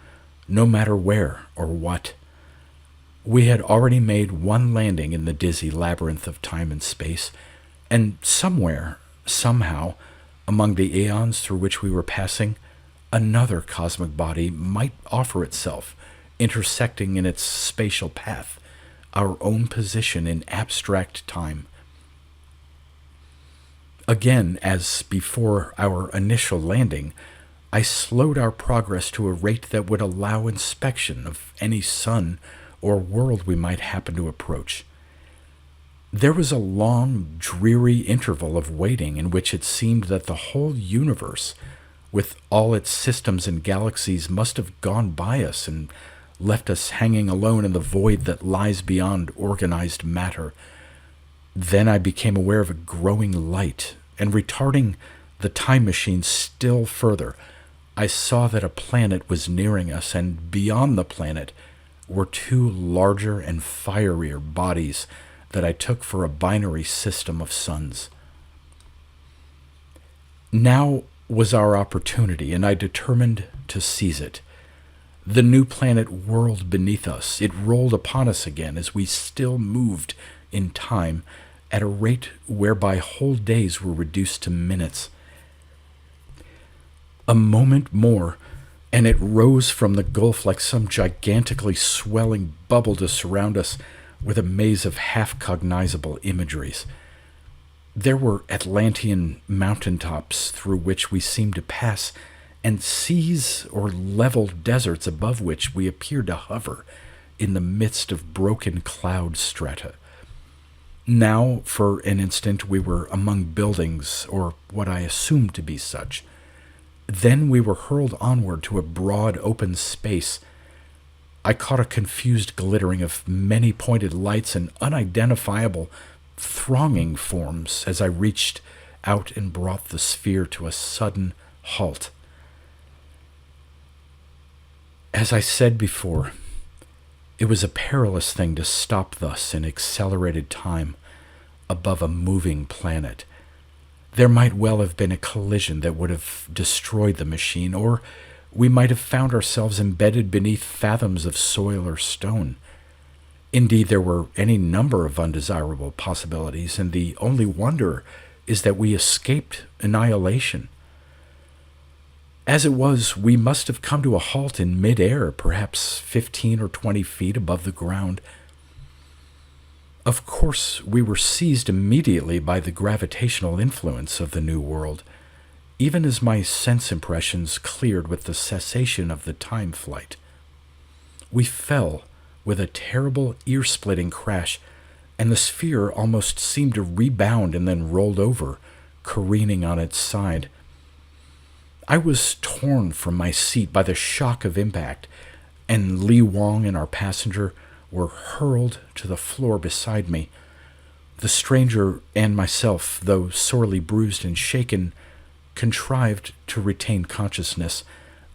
no matter where or what. We had already made one landing in the dizzy labyrinth of time and space, and somewhere, somehow, among the aeons through which we were passing, another cosmic body might offer itself, intersecting in its spatial path our own position in abstract time. Again, as before our initial landing, I slowed our progress to a rate that would allow inspection of any sun or world we might happen to approach. There was a long, dreary interval of waiting in which it seemed that the whole universe, with all its systems and galaxies, must have gone by us and left us hanging alone in the void that lies beyond organized matter. Then I became aware of a growing light, and retarding the time machine still further, I saw that a planet was nearing us, and beyond the planet were two larger and fierier bodies that I took for a binary system of suns. Now was our opportunity, and I determined to seize it. The new planet whirled beneath us. It rolled upon us again as we still moved in time at a rate whereby whole days were reduced to minutes. A moment more, and it rose from the gulf like some gigantically swelling bubble to surround us with a maze of half-cognizable imageries. There were Atlantean mountaintops through which we seemed to pass, and seas or level deserts above which we appeared to hover, in the midst of broken cloud strata. Now, for an instant, we were among buildings, or what I assumed to be such. Then we were hurled onward to a broad open space. I caught a confused glittering of many pointed lights and unidentifiable, thronging forms as I reached out and brought the sphere to a sudden halt. As I said before, it was a perilous thing to stop thus in accelerated time above a moving planet. There might well have been a collision that would have destroyed the machine, or we might have found ourselves embedded beneath fathoms of soil or stone. Indeed, there were any number of undesirable possibilities, and the only wonder is that we escaped annihilation. As it was, we must have come to a halt in mid-air, perhaps 15 or 20 feet above the ground. Of course, we were seized immediately by the gravitational influence of the new world, even as my sense impressions cleared with the cessation of the time flight. We fell with a terrible ear-splitting crash, and the sphere almost seemed to rebound and then rolled over, careening on its side. I was torn from my seat by the shock of impact, and Li Wang and our passenger were hurled to the floor beside me. The stranger and myself, though sorely bruised and shaken, contrived to retain consciousness,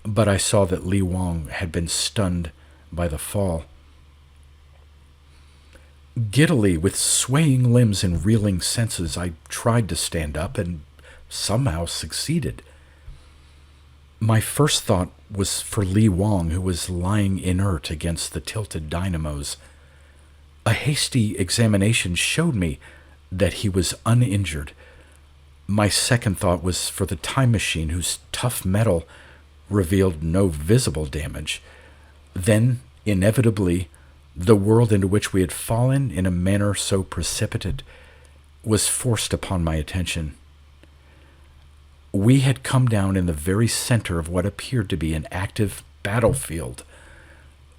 but I saw that Li Wang had been stunned by the fall. Giddily, with swaying limbs and reeling senses, I tried to stand up and somehow succeeded. My first thought was for Li Wang, who was lying inert against the tilted dynamos. A hasty examination showed me that he was uninjured. My second thought was for the time machine, whose tough metal revealed no visible damage. Then, inevitably, the world into which we had fallen in a manner so precipitate was forced upon my attention. We had come down in the very center of what appeared to be an active battlefield.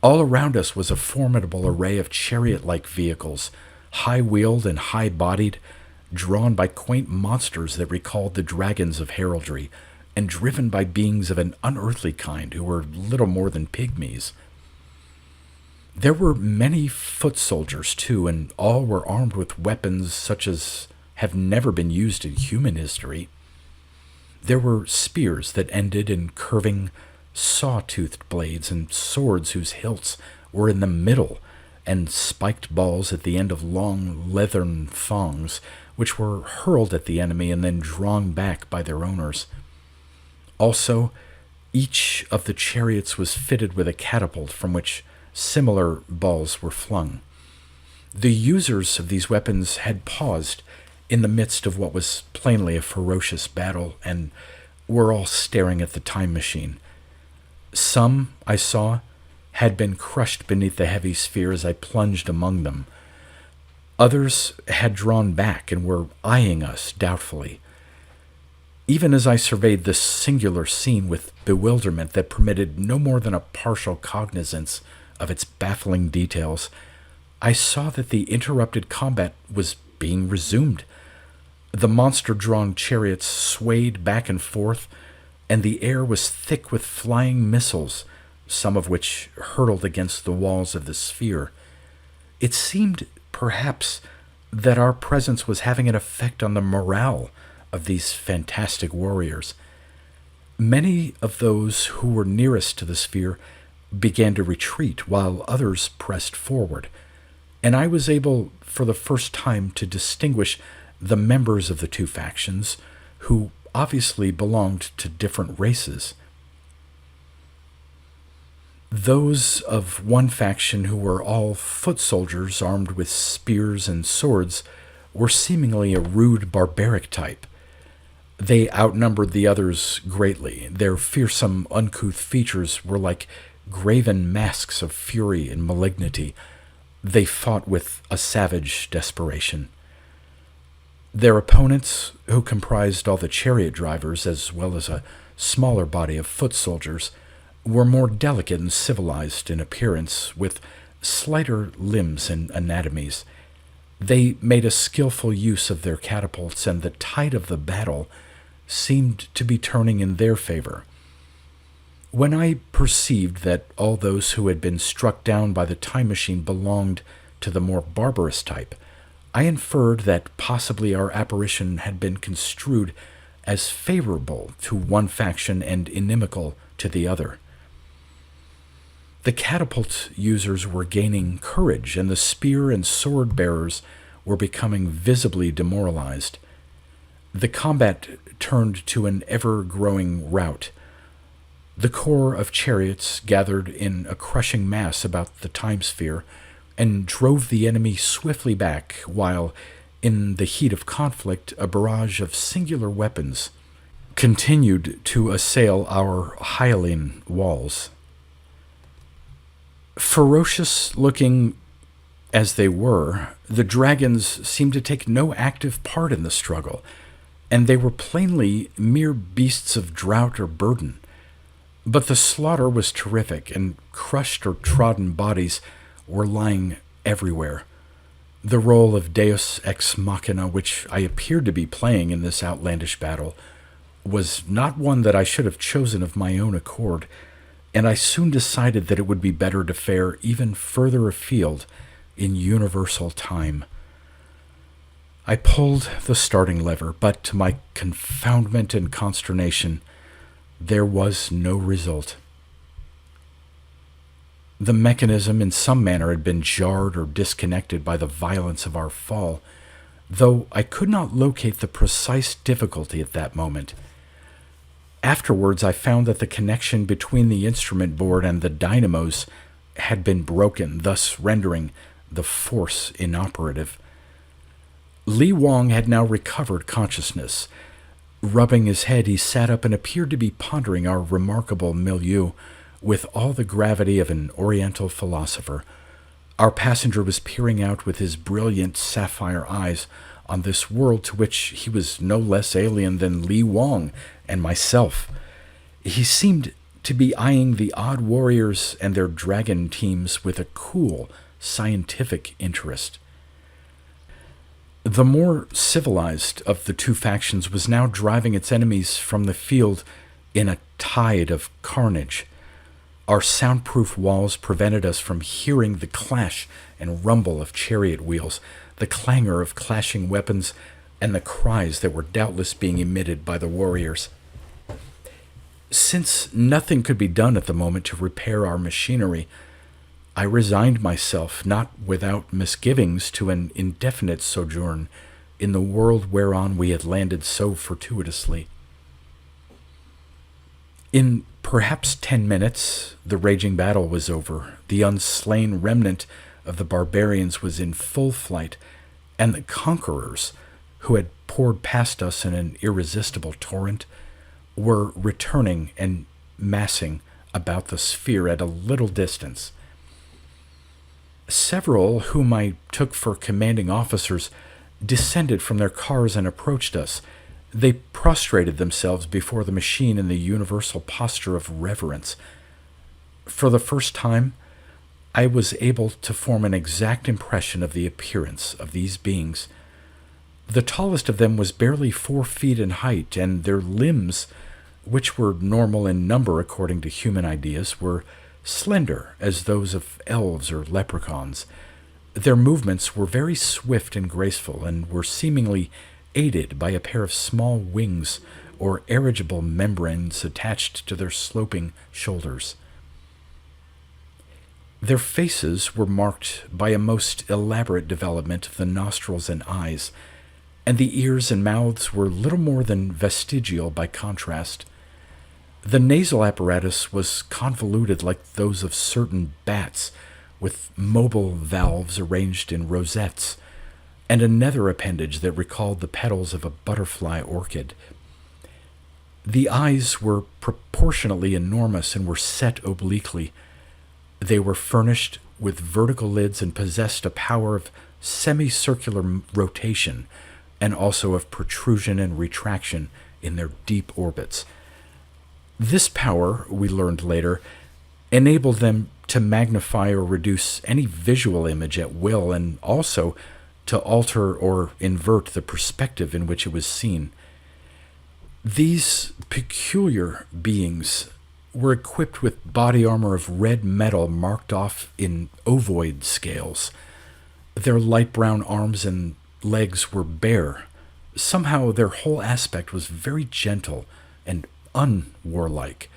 All around us was a formidable array of chariot-like vehicles, high-wheeled and high-bodied, drawn by quaint monsters that recalled the dragons of heraldry, and driven by beings of an unearthly kind who were little more than pygmies. There were many foot soldiers, too, and all were armed with weapons such as have never been used in human history. There were spears that ended in curving, saw-toothed blades, and swords whose hilts were in the middle, and spiked balls at the end of long leathern thongs, which were hurled at the enemy and then drawn back by their owners. Also, each of the chariots was fitted with a catapult from which similar balls were flung. The users of these weapons had paused in the midst of what was plainly a ferocious battle, and were all staring at the time machine. Some, I saw, had been crushed beneath the heavy sphere as I plunged among them. Others had drawn back and were eyeing us doubtfully. Even as I surveyed this singular scene with bewilderment that permitted no more than a partial cognizance of its baffling details, I saw that the interrupted combat was being resumed. The monster-drawn chariots swayed back and forth, and the air was thick with flying missiles, some of which hurtled against the walls of the sphere. It seemed, perhaps, that our presence was having an effect on the morale of these fantastic warriors. Many of those who were nearest to the sphere began to retreat, while others pressed forward, and I was able, for the first time, to distinguish the members of the two factions, who obviously belonged to different races. Those of one faction, who were all foot soldiers armed with spears and swords, were seemingly a rude, barbaric type. They outnumbered the others greatly. Their fearsome, uncouth features were like graven masks of fury and malignity. They fought with a savage desperation. Their opponents, who comprised all the chariot drivers as well as a smaller body of foot soldiers, were more delicate and civilized in appearance, with slighter limbs and anatomies. They made a skillful use of their catapults, and the tide of the battle seemed to be turning in their favor. When I perceived that all those who had been struck down by the time machine belonged to the more barbarous type, I inferred that possibly our apparition had been construed as favorable to one faction and inimical to the other. The catapult users were gaining courage, and the spear and sword bearers were becoming visibly demoralized. The combat turned to an ever-growing rout. The corps of chariots gathered in a crushing mass about the time sphere and drove the enemy swiftly back, while, in the heat of conflict, a barrage of singular weapons continued to assail our Hylian walls. Ferocious-looking as they were, the dragons seemed to take no active part in the struggle, and they were plainly mere beasts of drought or burden. But the slaughter was terrific, and crushed or trodden bodies were lying everywhere. The role of Deus ex machina, which I appeared to be playing in this outlandish battle, was not one that I should have chosen of my own accord, and I soon decided that it would be better to fare even further afield in universal time. I pulled the starting lever, but to my confoundment and consternation, there was no result. The mechanism in some manner had been jarred or disconnected by the violence of our fall, though I could not locate the precise difficulty at that moment. Afterwards, I found that the connection between the instrument board and the dynamos had been broken, thus rendering the force inoperative. Li Wang had now recovered consciousness. Rubbing his head, he sat up and appeared to be pondering our remarkable milieu with all the gravity of an Oriental philosopher. Our passenger was peering out with his brilliant sapphire eyes on this world to which he was no less alien than Li Wang and myself. He seemed to be eyeing the odd warriors and their dragon teams with a cool, scientific interest. The more civilized of the two factions was now driving its enemies from the field in a tide of carnage. Our soundproof walls prevented us from hearing the clash and rumble of chariot wheels, the clangor of clashing weapons, and the cries that were doubtless being emitted by the warriors. Since nothing could be done at the moment to repair our machinery, I resigned myself, not without misgivings, to an indefinite sojourn in the world whereon we had landed so fortuitously. In perhaps 10 minutes, the raging battle was over. The unslain remnant of the barbarians was in full flight, and the conquerors, who had poured past us in an irresistible torrent, were returning and massing about the sphere at a little distance. Several, whom I took for commanding officers, descended from their cars and approached us. They prostrated themselves before the machine in the universal posture of reverence. For the first time, I was able to form an exact impression of the appearance of these beings. The tallest of them was barely 4 feet in height, and their limbs, which were normal in number according to human ideas, were slender as those of elves or leprechauns. Their movements were very swift and graceful, and were seemingly aided by a pair of small wings or erigible membranes attached to their sloping shoulders. Their faces were marked by a most elaborate development of the nostrils and eyes, and the ears and mouths were little more than vestigial by contrast. The nasal apparatus was convoluted like those of certain bats, with mobile valves arranged in rosettes, and a nether appendage that recalled the petals of a butterfly orchid. The eyes were proportionately enormous and were set obliquely. They were furnished with vertical lids and possessed a power of semicircular rotation, and also of protrusion and retraction in their deep orbits. This power, we learned later, enabled them to magnify or reduce any visual image at will, and also to alter or invert the perspective in which it was seen. These peculiar beings were equipped with body armor of red metal marked off in ovoid scales. Their light brown arms and legs were bare. Somehow their whole aspect was very gentle and unwarlike.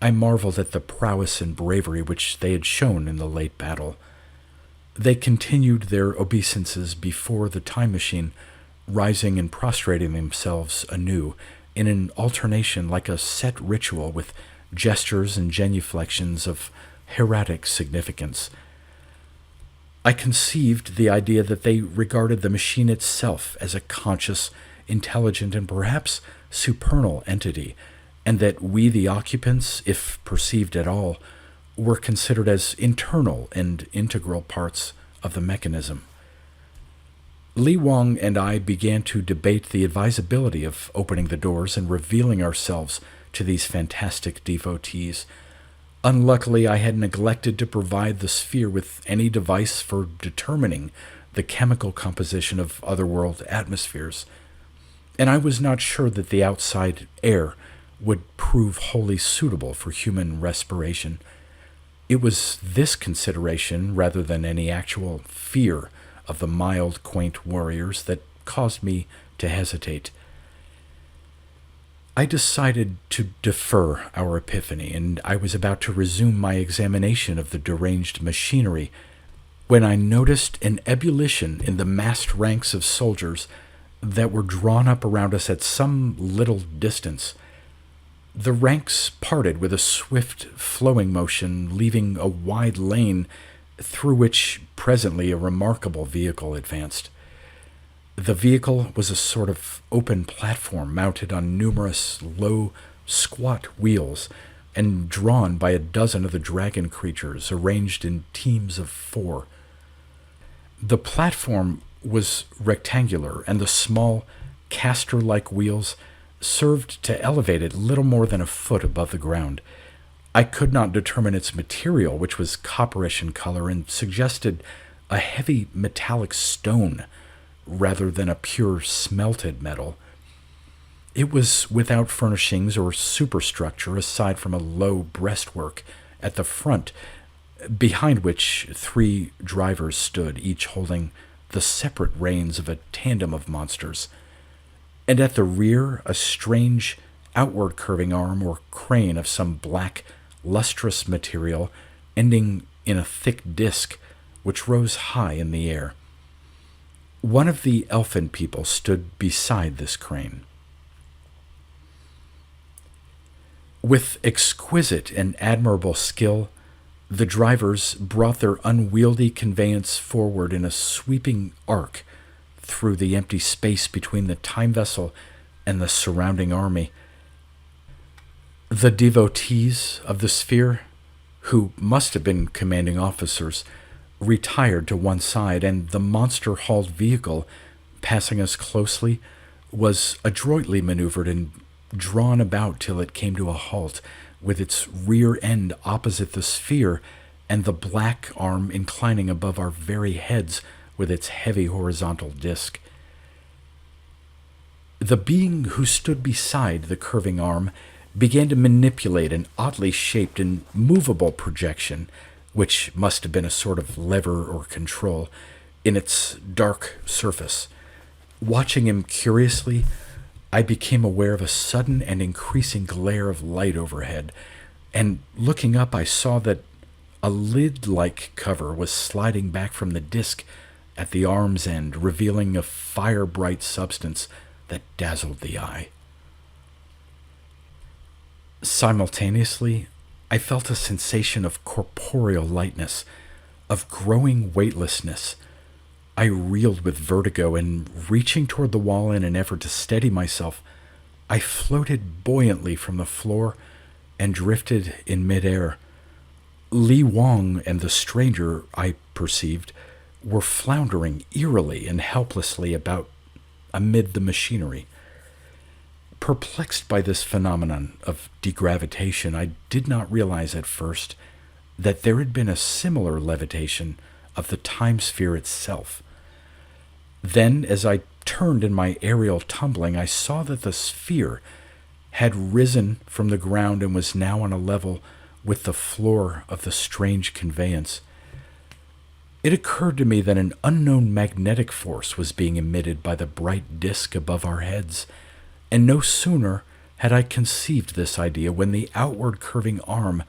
I marveled at the prowess and bravery which they had shown in the late battle. They continued their obeisances before the time machine, rising and prostrating themselves anew, in an alternation like a set ritual with gestures and genuflections of hieratic significance. I conceived the idea that they regarded the machine itself as a conscious, intelligent, and perhaps supernal entity, and that we, the occupants, if perceived at all, were considered as internal and integral parts of the mechanism. Li Wang and I began to debate the advisability of opening the doors and revealing ourselves to these fantastic devotees. Unluckily, I had neglected to provide the sphere with any device for determining the chemical composition of otherworld atmospheres, and I was not sure that the outside air would prove wholly suitable for human respiration. It was this consideration, rather than any actual fear of the mild, quaint warriors, that caused me to hesitate. I decided to defer our epiphany, and I was about to resume my examination of the deranged machinery when I noticed an ebullition in the massed ranks of soldiers that were drawn up around us at some little distance. The ranks parted with a swift, flowing motion, leaving a wide lane through which presently a remarkable vehicle advanced. The vehicle was a sort of open platform mounted on numerous low, squat wheels and drawn by a dozen of the dragon creatures arranged in teams of 4. The platform was rectangular, and the small, caster-like wheels served to elevate it little more than a foot above the ground. I could not determine its material, which was copperish in color and suggested a heavy metallic stone rather than a pure smelted metal. It was without furnishings or superstructure aside from a low breastwork at the front, behind which 3 drivers stood, each holding the separate reins of a tandem of monsters, and at the rear a strange outward curving arm or crane of some black, lustrous material ending in a thick disc which rose high in the air. One of the elfin people stood beside this crane. With exquisite and admirable skill, the drivers brought their unwieldy conveyance forward in a sweeping arc through the empty space between the time vessel and the surrounding army. The devotees of the sphere, who must have been commanding officers, retired to one side, and the monster-hauled vehicle, passing us closely, was adroitly maneuvered and drawn about till it came to a halt, with its rear end opposite the sphere and the black arm inclining above our very heads with its heavy horizontal disc. The being who stood beside the curving arm began to manipulate an oddly shaped and movable projection, which must have been a sort of lever or control, in its dark surface. Watching him curiously, I became aware of a sudden and increasing glare of light overhead, and looking up I saw that a lid-like cover was sliding back from the disc at the arm's end, revealing a fire-bright substance that dazzled the eye. Simultaneously, I felt a sensation of corporeal lightness, of growing weightlessness. I reeled with vertigo, and reaching toward the wall in an effort to steady myself, I floated buoyantly from the floor and drifted in midair. Li Wang and the stranger, I perceived, were floundering eerily and helplessly about amid the machinery. Perplexed by this phenomenon of degravitation, I did not realize at first that there had been a similar levitation of the time sphere itself. Then, as I turned in my aerial tumbling, I saw that the sphere had risen from the ground and was now on a level with the floor of the strange conveyance. It occurred to me that an unknown magnetic force was being emitted by the bright disk above our heads, and no sooner had I conceived this idea when the outward curving arm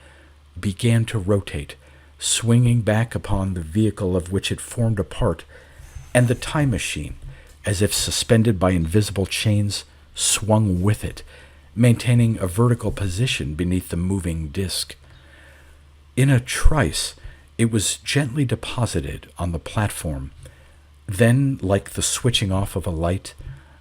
began to rotate, swinging back upon the vehicle of which it formed a part, and the time machine, as if suspended by invisible chains, swung with it, maintaining a vertical position beneath the moving disk. In a trice, it was gently deposited on the platform. Then, like the switching off of a light,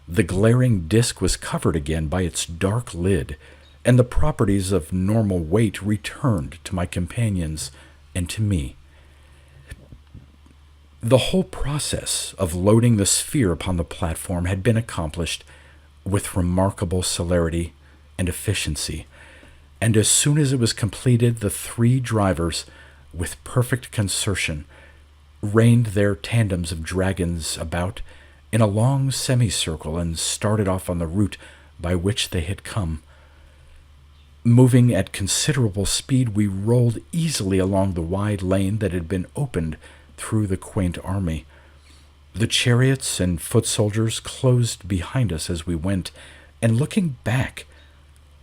the glaring disk was covered again by its dark lid, and the properties of normal weight returned to my companions and to me. The whole process of loading the sphere upon the platform had been accomplished with remarkable celerity and efficiency, and as soon as it was completed, the three drivers, with perfect concertion, reined their tandems of dragons about in a long semicircle and started off on the route by which they had come. Moving at considerable speed, we rolled easily along the wide lane that had been opened through the quaint army. The chariots and foot soldiers closed behind us as we went, and looking back,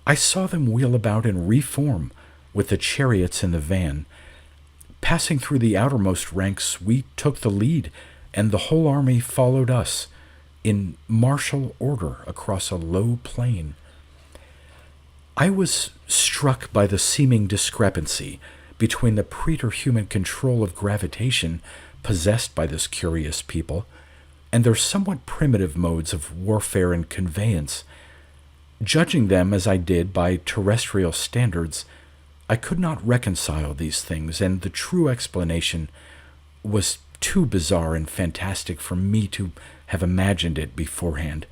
I saw them wheel about and reform with the chariots in the van. Passing through the outermost ranks, we took the lead, and the whole army followed us in martial order across a low plain. I was struck by the seeming discrepancy between the preterhuman control of gravitation possessed by this curious people and their somewhat primitive modes of warfare and conveyance. Judging them as I did by terrestrial standards, I could not reconcile these things, and the true explanation was too bizarre and fantastic for me to have imagined it beforehand.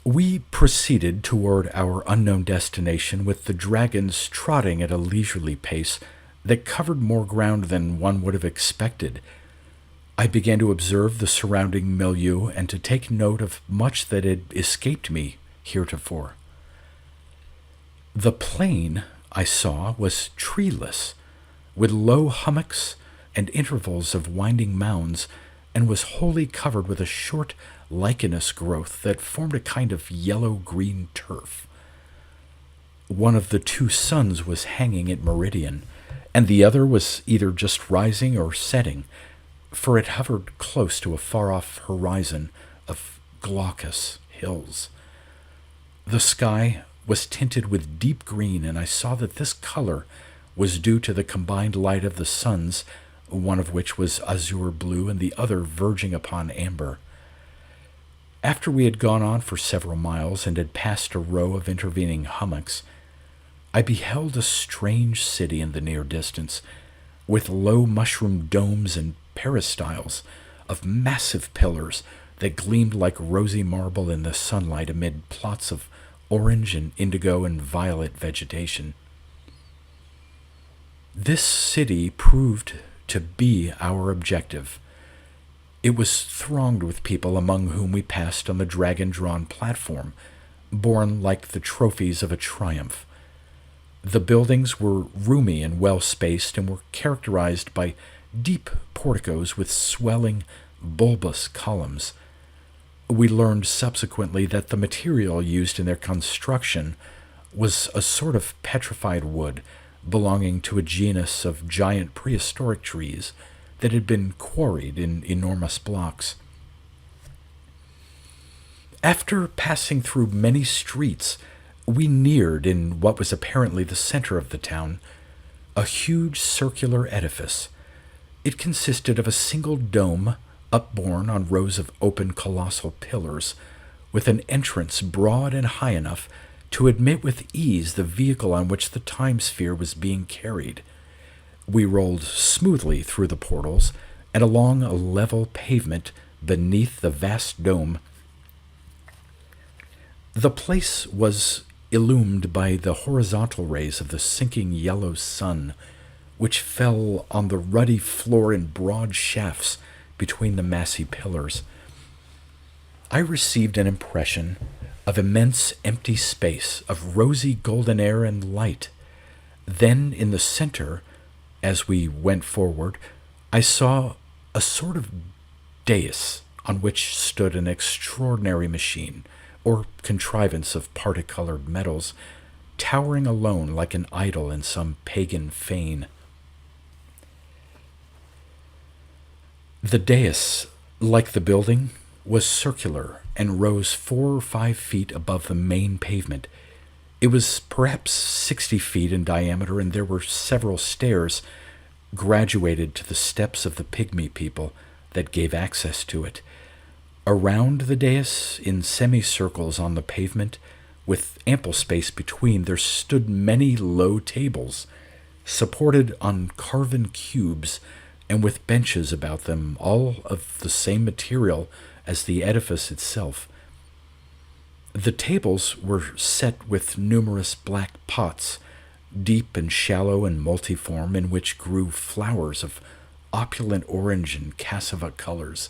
We proceeded toward our unknown destination with the dragons trotting at a leisurely pace that covered more ground than one would have expected. I began to observe the surrounding milieu and to take note of much that had escaped me heretofore. The plain, I saw, was treeless, with low hummocks and intervals of winding mounds, and was wholly covered with a short lichenous growth that formed a kind of yellow-green turf. One of the two suns was hanging at meridian, and the other was either just rising or setting, for it hovered close to a far-off horizon of glaucous hills. The sky was tinted with deep green, and I saw that this color was due to the combined light of the suns, one of which was azure blue and the other verging upon amber. After we had gone on for several miles and had passed a row of intervening hummocks, I beheld a strange city in the near distance, with low mushroom domes and peristyles of massive pillars that gleamed like rosy marble in the sunlight amid plots of orange and indigo and violet vegetation. This city proved to be our objective. It was thronged with people, among whom we passed on the dragon-drawn platform, borne like the trophies of a triumph. The buildings were roomy and well-spaced, and were characterized by deep porticos with swelling, bulbous columns. We learned subsequently that the material used in their construction was a sort of petrified wood belonging to a genus of giant prehistoric trees that had been quarried in enormous blocks. After passing through many streets, we neared, in what was apparently the center of the town, a huge circular edifice. It consisted of a single dome upborne on rows of open colossal pillars, with an entrance broad and high enough to admit with ease the vehicle on which the time sphere was being carried. We rolled smoothly through the portals and along a level pavement beneath the vast dome. The place was illumined by the horizontal rays of the sinking yellow sun, which fell on the ruddy floor in broad shafts between the massy pillars. I received an impression of immense empty space, of rosy golden air and light. Then, in the center, as we went forward, I saw a sort of dais on which stood an extraordinary machine, or contrivance of parti-colored metals, towering alone like an idol in some pagan fane. The dais, like the building, was circular and rose 4 or 5 feet above the main pavement. It was perhaps 60 feet in diameter, and there were several stairs graduated to the steps of the pygmy people that gave access to it. Around the dais, in semicircles on the pavement, with ample space between, there stood many low tables, supported on carven cubes and with benches about them, all of the same material as the edifice itself. The tables were set with numerous black pots, deep and shallow and multiform, in which grew flowers of opulent orange and cassava colors,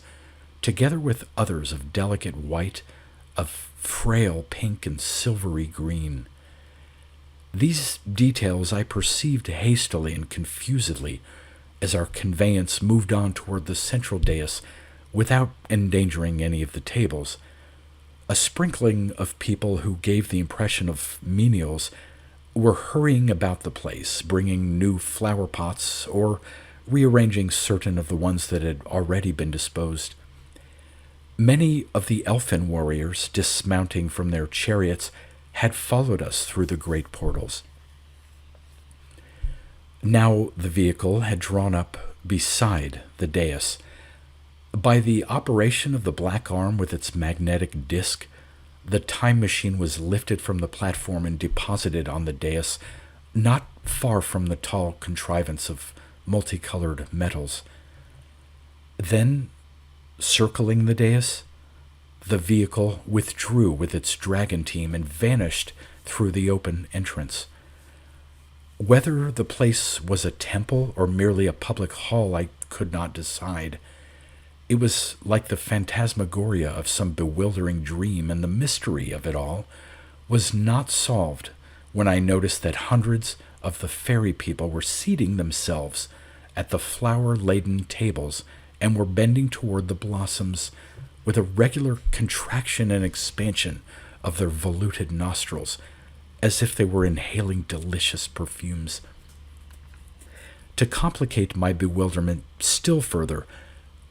together with others of delicate white, of frail pink and silvery green. These details I perceived hastily and confusedly as our conveyance moved on toward the central dais without endangering any of the tables. A sprinkling of people who gave the impression of menials were hurrying about the place, bringing new flower pots or rearranging certain of the ones that had already been disposed. Many of the elfin warriors, dismounting from their chariots, had followed us through the great portals. Now the vehicle had drawn up beside the dais. By the operation of the black arm with its magnetic disc, the time machine was lifted from the platform and deposited on the dais, not far from the tall contrivance of multicolored metals. Then, circling the dais, the vehicle withdrew with its dragon team and vanished through the open entrance. Whether the place was a temple or merely a public hall, I could not decide. It was like the phantasmagoria of some bewildering dream, and the mystery of it all was not solved when I noticed that hundreds of the fairy people were seating themselves at the flower-laden tables and were bending toward the blossoms with a regular contraction and expansion of their voluted nostrils, as if they were inhaling delicious perfumes. To complicate my bewilderment still further,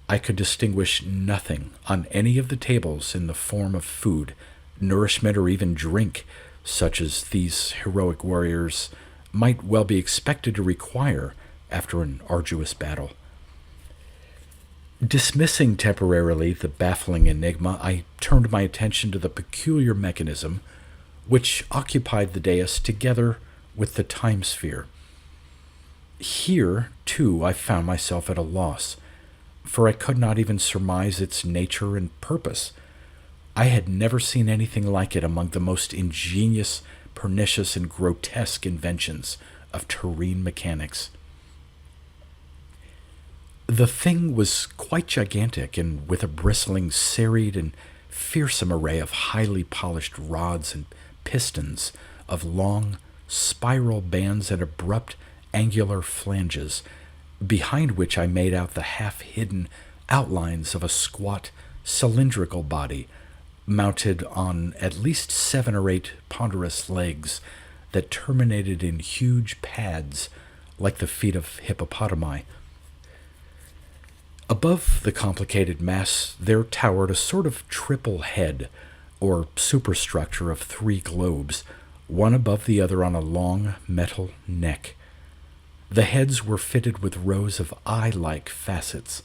I could distinguish nothing on any of the tables in the form of food, nourishment, or even drink, such as these heroic warriors might well be expected to require after an arduous battle. Dismissing temporarily the baffling enigma, I turned my attention to the peculiar mechanism which occupied the dais together with the time sphere. Here, too, I found myself at a loss, for I could not even surmise its nature and purpose. I had never seen anything like it among the most ingenious, pernicious, and grotesque inventions of terrene mechanics. The thing was quite gigantic, and with a bristling, serried, and fearsome array of highly polished rods and pistons, of long, spiral bands and abrupt, angular flanges, behind which I made out the half-hidden outlines of a squat, cylindrical body, mounted on at least 7 or 8 ponderous legs that terminated in huge pads like the feet of hippopotami. Above the complicated mass there towered a sort of triple head, or superstructure of 3 globes, one above the other on a long metal neck. The heads were fitted with rows of eye-like facets,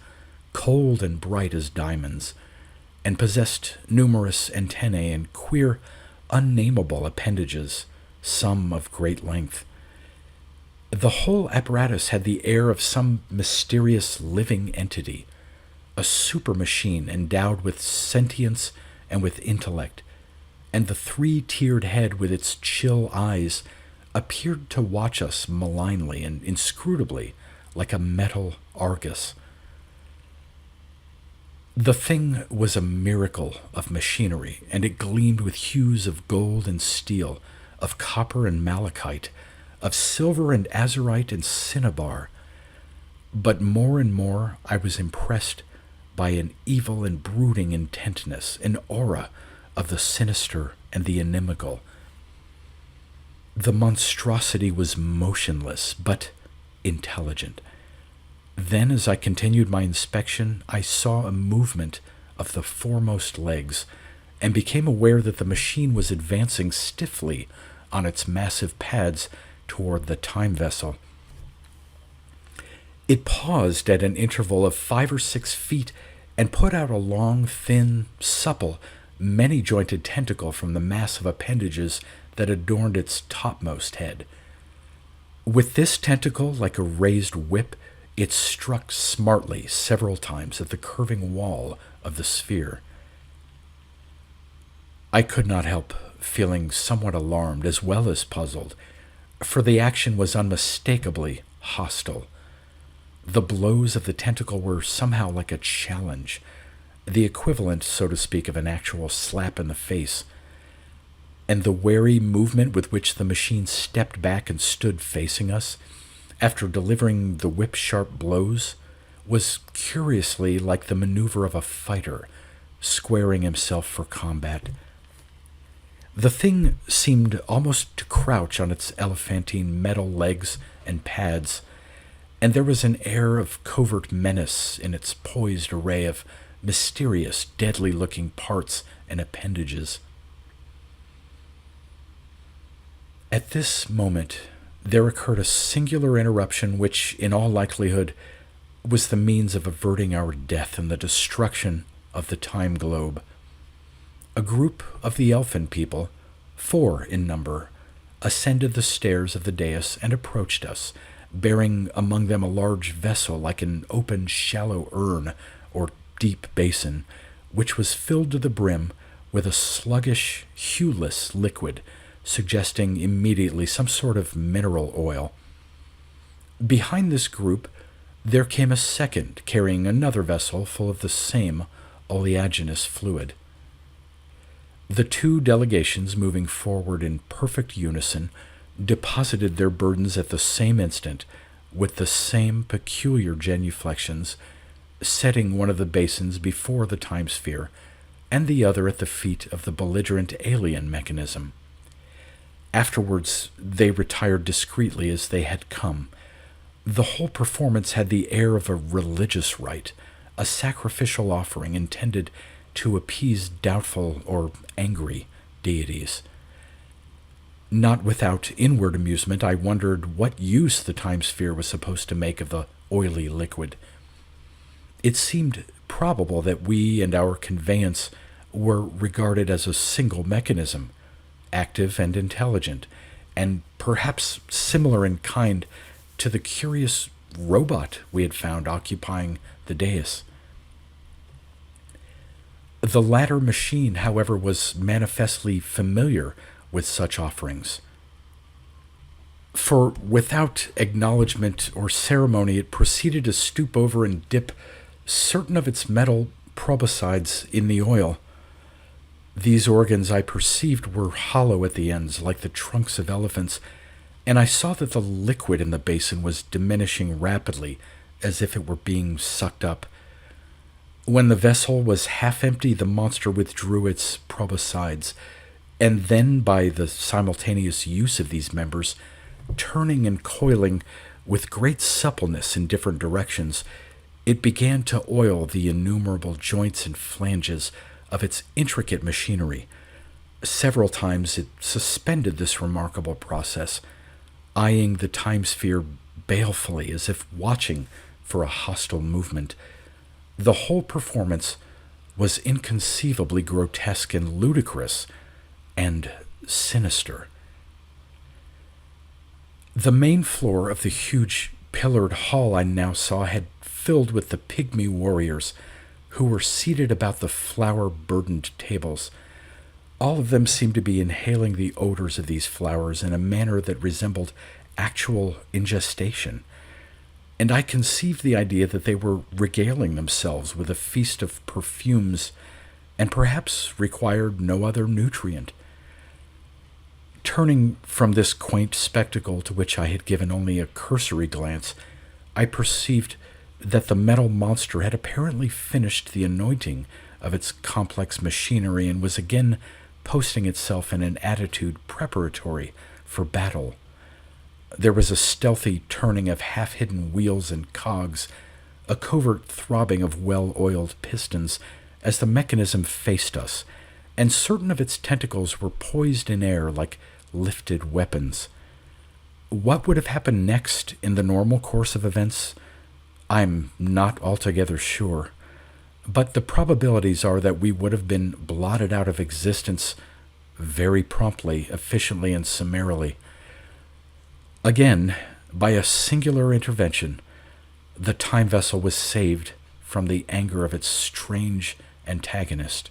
cold and bright as diamonds, and possessed numerous antennae and queer, unnameable appendages, some of great length. The whole apparatus had the air of some mysterious living entity, a super machine endowed with sentience and with intellect, and the three-tiered head with its chill eyes appeared to watch us malignly and inscrutably like a metal Argus. The thing was a miracle of machinery, and it gleamed with hues of gold and steel, of copper and malachite, of silver and azurite and cinnabar. But more and more I was impressed by an evil and brooding intentness, an aura of the sinister and the inimical. The monstrosity was motionless, but intelligent. Then, as I continued my inspection, I saw a movement of the foremost legs, and became aware that the machine was advancing stiffly on its massive pads toward the time vessel. It paused at an interval of 5 or 6 feet and put out a long, thin, supple, many-jointed tentacle from the mass of appendages that adorned its topmost head. With this tentacle, like a raised whip, it struck smartly several times at the curving wall of the sphere. I could not help feeling somewhat alarmed as well as puzzled, for the action was unmistakably hostile. The blows of the tentacle were somehow like a challenge, the equivalent, so to speak, of an actual slap in the face, and the wary movement with which the machine stepped back and stood facing us, after delivering the whip-sharp blows, was curiously like the maneuver of a fighter squaring himself for combat. The thing seemed almost to crouch on its elephantine metal legs and pads, and there was an air of covert menace in its poised array of mysterious, deadly-looking parts and appendages. At this moment, there occurred a singular interruption which, in all likelihood, was the means of averting our death and the destruction of the time globe. A group of the elfin people, 4 in number, ascended the stairs of the dais and approached us, bearing among them a large vessel like an open shallow urn or deep basin, which was filled to the brim with a sluggish, hueless liquid, suggesting immediately some sort of mineral oil. Behind this group there came a second, carrying another vessel full of the same oleaginous fluid. The 2 delegations, moving forward in perfect unison, deposited their burdens at the same instant, with the same peculiar genuflections, setting one of the basins before the time sphere, and the other at the feet of the belligerent alien mechanism. Afterwards, they retired discreetly as they had come. The whole performance had the air of a religious rite, a sacrificial offering intended to appease doubtful or angry deities. Not without inward amusement, I wondered what use the time sphere was supposed to make of the oily liquid. It seemed probable that we and our conveyance were regarded as a single mechanism, active and intelligent, and perhaps similar in kind to the curious robot we had found occupying the dais. The latter machine, however, was manifestly familiar with such offerings, for without acknowledgment or ceremony it proceeded to stoop over and dip certain of its metal proboscides in the oil. These organs, I perceived, were hollow at the ends, like the trunks of elephants, and I saw that the liquid in the basin was diminishing rapidly, as if it were being sucked up. When the vessel was half empty, the monster withdrew its proboscides, and then, by the simultaneous use of these members, turning and coiling with great suppleness in different directions, it began to oil the innumerable joints and flanges of its intricate machinery. Several times it suspended this remarkable process, eyeing the time sphere balefully as if watching for a hostile movement. The whole performance was inconceivably grotesque and ludicrous and sinister. The main floor of the huge pillared hall I now saw had filled with the pygmy warriors who were seated about the flower-burdened tables. All of them seemed to be inhaling the odors of these flowers in a manner that resembled actual ingestation, and I conceived the idea that they were regaling themselves with a feast of perfumes and perhaps required no other nutrient. Turning from this quaint spectacle to which I had given only a cursory glance, I perceived that the metal monster had apparently finished the anointing of its complex machinery and was again posting itself in an attitude preparatory for battle. There was a stealthy turning of half-hidden wheels and cogs, a covert throbbing of well-oiled pistons as the mechanism faced us, and certain of its tentacles were poised in air like lifted weapons. What would have happened next in the normal course of events, I'm not altogether sure, but the probabilities are that we would have been blotted out of existence very promptly, efficiently, and summarily. Again, by a singular intervention, the time vessel was saved from the anger of its strange antagonist.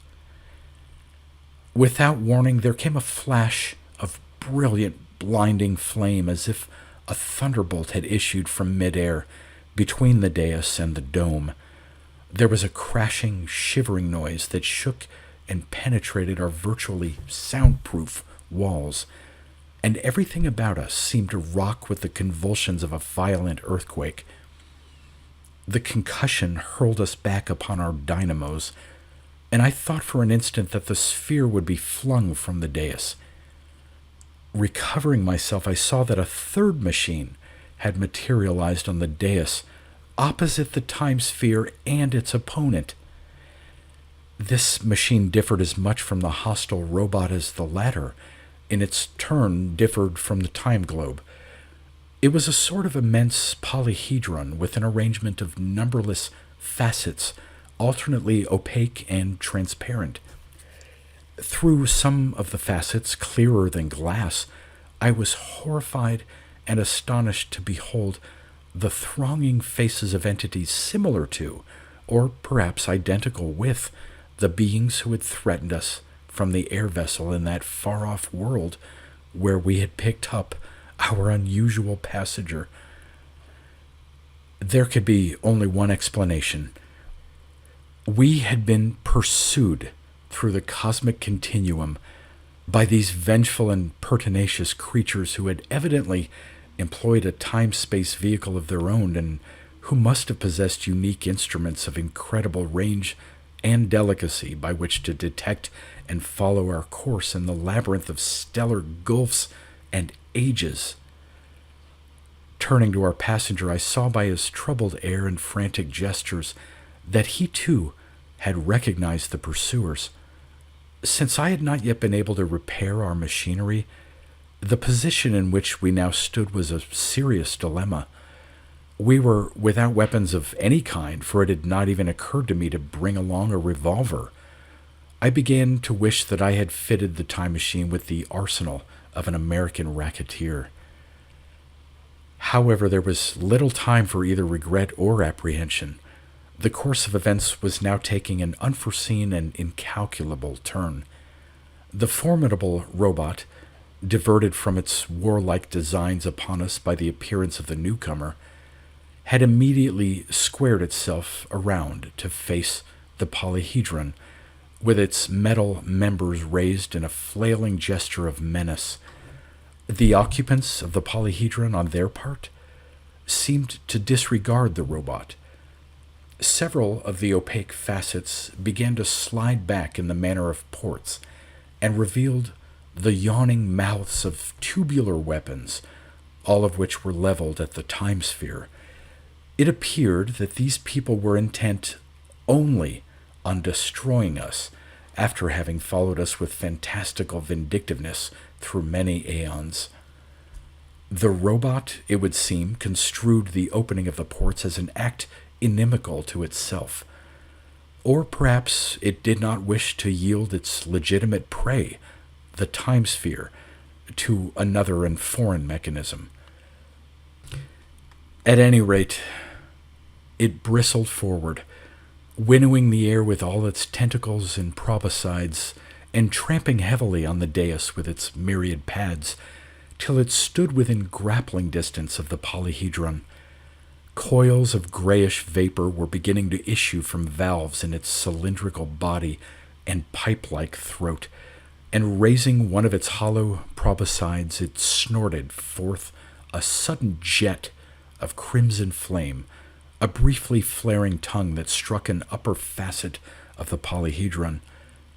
Without warning, there came a flash of brilliant, blinding flame as if a thunderbolt had issued from midair between the dais and the dome. There was a crashing, shivering noise that shook and penetrated our virtually soundproof walls, and everything about us seemed to rock with the convulsions of a violent earthquake. The concussion hurled us back upon our dynamos, and I thought for an instant that the sphere would be flung from the dais. Recovering myself, I saw that a third machine had materialized on the dais, opposite the time sphere and its opponent. This machine differed as much from the hostile robot as the latter, in its turn, differed from the time globe. It was a sort of immense polyhedron with an arrangement of numberless facets, alternately opaque and transparent. Through some of the facets, clearer than glass, I was horrified and astonished to behold the thronging faces of entities similar to, or perhaps identical with, the beings who had threatened us from the air vessel in that far-off world where we had picked up our unusual passenger. There could be only one explanation. We had been pursued through the cosmic continuum by these vengeful and pertinacious creatures who had evidently employed a time-space vehicle of their own and who must have possessed unique instruments of incredible range and delicacy by which to detect and follow our course in the labyrinth of stellar gulfs and ages. Turning to our passenger, I saw by his troubled air and frantic gestures that he too had recognized the pursuers. Since I had not yet been able to repair our machinery, the position in which we now stood was a serious dilemma. We were without weapons of any kind, for it had not even occurred to me to bring along a revolver. I began to wish that I had fitted the time machine with the arsenal of an American racketeer. However, there was little time for either regret or apprehension. The course of events was now taking an unforeseen and incalculable turn. The formidable robot, diverted from its warlike designs upon us by the appearance of the newcomer, had immediately squared itself around to face the polyhedron, with its metal members raised in a flailing gesture of menace. The occupants of the polyhedron, on their part, seemed to disregard the robot. Several of the opaque facets began to slide back in the manner of ports, and revealed the yawning mouths of tubular weapons, all of which were leveled at the time sphere. It appeared that these people were intent only on destroying us after having followed us with fantastical vindictiveness through many aeons. The robot, it would seem, construed the opening of the ports as an act inimical to itself. Or perhaps it did not wish to yield its legitimate prey, the time sphere, to another and foreign mechanism. At any rate, it bristled forward, winnowing the air with all its tentacles and proboscides, and tramping heavily on the dais with its myriad pads, till it stood within grappling distance of the polyhedron. Coils of grayish vapor were beginning to issue from valves in its cylindrical body and pipe-like throat, and raising one of its hollow proboscides, it snorted forth a sudden jet of crimson flame, a briefly flaring tongue that struck an upper facet of the polyhedron,